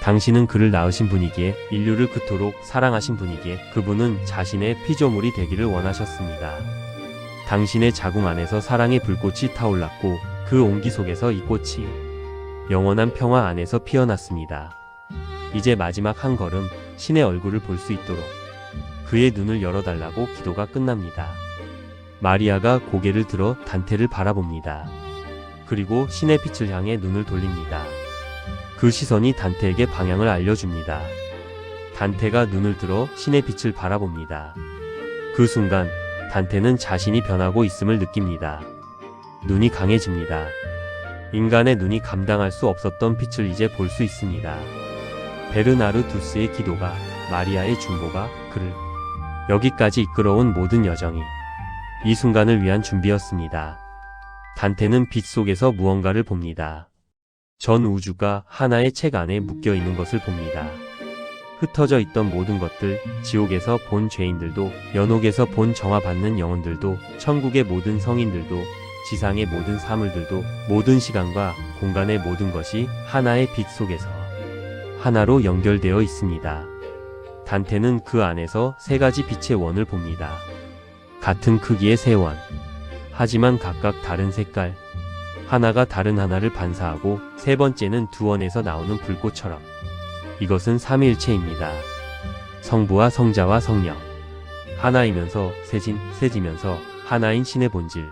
당신은 그를 낳으신 분이기에 인류를 그토록 사랑하신 분이기에 그분은 자신의 피조물이 되기를 원하셨습니다. 당신의 자궁 안에서 사랑의 불꽃이 타올랐고 그 온기 속에서 이 꽃이 영원한 평화 안에서 피어났습니다. 이제 마지막 한 걸음 신의 얼굴을 볼 수 있도록 그의 눈을 열어달라고 기도가 끝납니다. 마리아가 고개를 들어 단테를 바라봅니다. 그리고 신의 빛을 향해 눈을 돌립니다. 그 시선이 단테에게 방향을 알려줍니다. 단테가 눈을 들어 신의 빛을 바라봅니다. 그 순간 단테는 자신이 변하고 있음을 느낍니다. 눈이 강해집니다. 인간의 눈이 감당할 수 없었던 빛을 이제 볼 수 있습니다. 베르나르투스의 기도가, 마리아의 중보가 그를 여기까지 이끌어온 모든 여정이 이 순간을 위한 준비였습니다. 단테는 빛 속에서 무언가를 봅니다. 전 우주가 하나의 책 안에 묶여 있는 것을 봅니다. 흩어져 있던 모든 것들, 지옥에서 본 죄인들도, 연옥에서 본 정화받는 영혼들도, 천국의 모든 성인들도, 지상의 모든 사물들도, 모든 시간과 공간의 모든 것이 하나의 빛 속에서 하나로 연결되어 있습니다. 단테는 그 안에서 세 가지 빛의 원을 봅니다. 같은 크기의 세 원, 하지만 각각 다른 색깔. 하나가 다른 하나를 반사하고 세 번째는 두 원에서 나오는 불꽃처럼. 이것은 삼위일체입니다. 성부와 성자와 성령. 하나이면서 세지면서 하나인 신의 본질.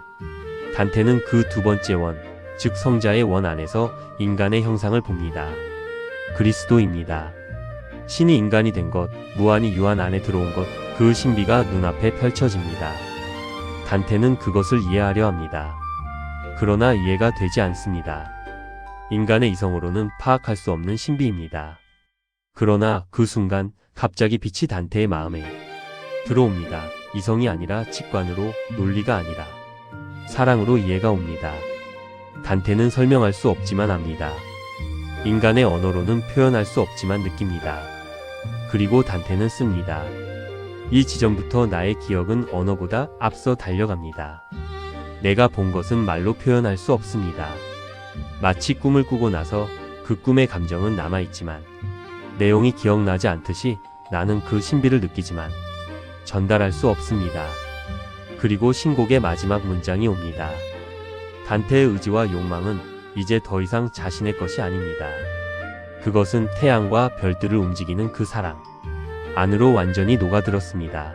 단테는 그 두 번째 원, 즉 성자의 원 안에서 인간의 형상을 봅니다. 그리스도입니다. 신이 인간이 된 것, 무한히 유한 안에 들어온 것, 그 신비가 눈앞에 펼쳐집니다. 단테는 그것을 이해하려 합니다. 그러나 이해가 되지 않습니다. 인간의 이성으로는 파악할 수 없는 신비입니다. 그러나 그 순간 갑자기 빛이 단테의 마음에 들어옵니다. 이성이 아니라 직관으로, 논리가 아니라 사랑으로 이해가 옵니다. 단테는 설명할 수 없지만 압니다. 인간의 언어로는 표현할 수 없지만 느낍니다. 그리고 단테는 씁니다. 이 지점부터 나의 기억은 언어보다 앞서 달려갑니다. 내가 본 것은 말로 표현할 수 없습니다. 마치 꿈을 꾸고 나서 그 꿈의 감정은 남아있지만 내용이 기억나지 않듯이 나는 그 신비를 느끼지만 전달할 수 없습니다. 그리고 신곡의 마지막 문장이 옵니다. 단테의 의지와 욕망은 이제 더 이상 자신의 것이 아닙니다. 그것은 태양과 별들을 움직이는 그 사랑 안으로 완전히 녹아들었습니다.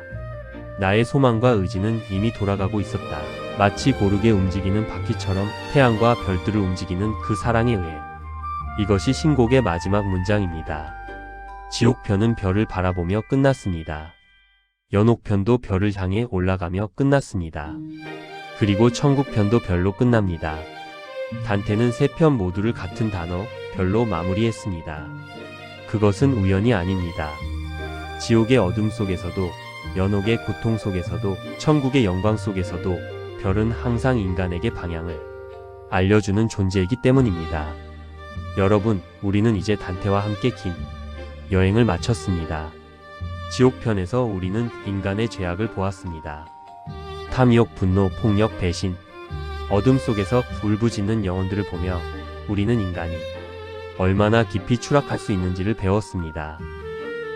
나의 소망과 의지는 이미 돌아가고 있었다. 마치 고르게 움직이는 바퀴처럼 태양과 별들을 움직이는 그 사랑에 의해. 이것이 신곡의 마지막 문장입니다. 지옥편은 별을 바라보며 끝났습니다. 연옥편도 별을 향해 올라가며 끝났습니다. 그리고 천국편도 별로 끝납니다. 단테는 세 편 모두를 같은 단어, 별로 마무리했습니다. 그것은 우연이 아닙니다. 지옥의 어둠 속에서도, 연옥의 고통 속에서도, 천국의 영광 속에서도 별은 항상 인간에게 방향을 알려주는 존재이기 때문입니다. 여러분, 우리는 이제 단테와 함께 긴 여행을 마쳤습니다. 지옥편에서 우리는 인간의 죄악을 보았습니다. 탐욕, 분노, 폭력, 배신, 어둠 속에서 울부짖는 영혼들을 보며 우리는 인간이 얼마나 깊이 추락할 수 있는지를 배웠습니다.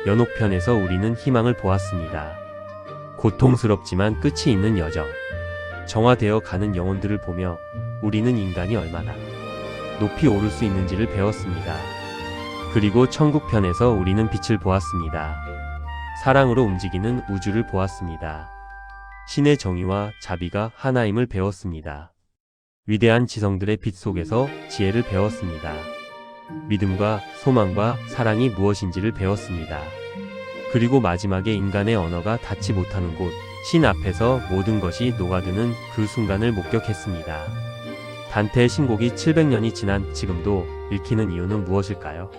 연옥편에서 우리는 희망을 보았습니다. 고통스럽지만 끝이 있는 여정. 정화되어 가는 영혼들을 보며 우리는 인간이 얼마나 높이 오를 수 있는지를 배웠습니다. 그리고 천국편에서 우리는 빛을 보았습니다. 사랑으로 움직이는 우주를 보았습니다. 신의 정의와 자비가 하나임을 배웠습니다. 위대한 지성들의 빛 속에서 지혜를 배웠습니다. 믿음과 소망과 사랑이 무엇인지를 배웠습니다. 그리고 마지막에 인간의 언어가 닿지 못하는 곳, 신 앞에서 모든 것이 녹아드는 그 순간을 목격했습니다. 단테의 신곡이 700년이 지난 지금도 읽히는 이유는 무엇일까요?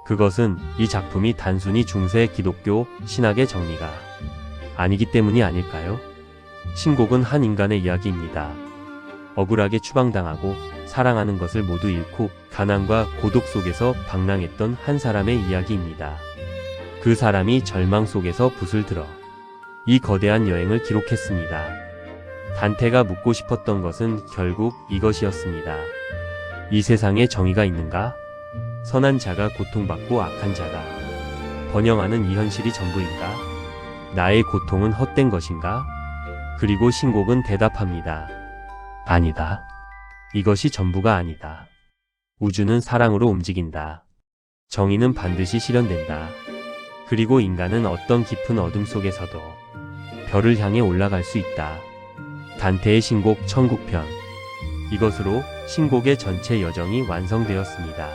그것은 이 작품이 단순히 중세 기독교 신학의 정리가 아니기 때문이 아닐까요? 신곡은 한 인간의 이야기입니다. 억울하게 추방당하고 사랑하는 것을 모두 잃고 가난과 고독 속에서 방랑했던 한 사람의 이야기입니다. 그 사람이 절망 속에서 붓을 들어 이 거대한 여행을 기록했습니다. 단테가 묻고 싶었던 것은 결국 이것이었습니다. 이 세상에 정의가 있는가? 선한 자가 고통받고 악한 자가 번영하는 이 현실이 전부인가? 나의 고통은 헛된 것인가? 그리고 신곡은 대답합니다. 아니다. 이것이 전부가 아니다. 우주는 사랑으로 움직인다. 정의는 반드시 실현된다. 그리고 인간은 어떤 깊은 어둠 속에서도 별을 향해 올라갈 수 있다. 단테의 신곡 천국편. 이것으로 신곡의 전체 여정이 완성되었습니다.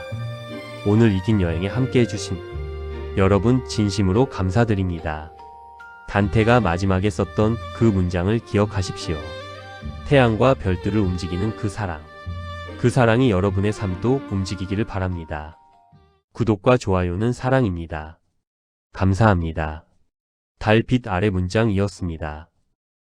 오늘 이 긴 여행에 함께 해주신 여러분 진심으로 감사드립니다. 단테가 마지막에 썼던 그 문장을 기억하십시오. 태양과 별들을 움직이는 그 사랑. 그 사랑이 여러분의 삶도 움직이기를 바랍니다. 구독과 좋아요는 사랑입니다. 감사합니다. 달빛 아래 문장이었습니다.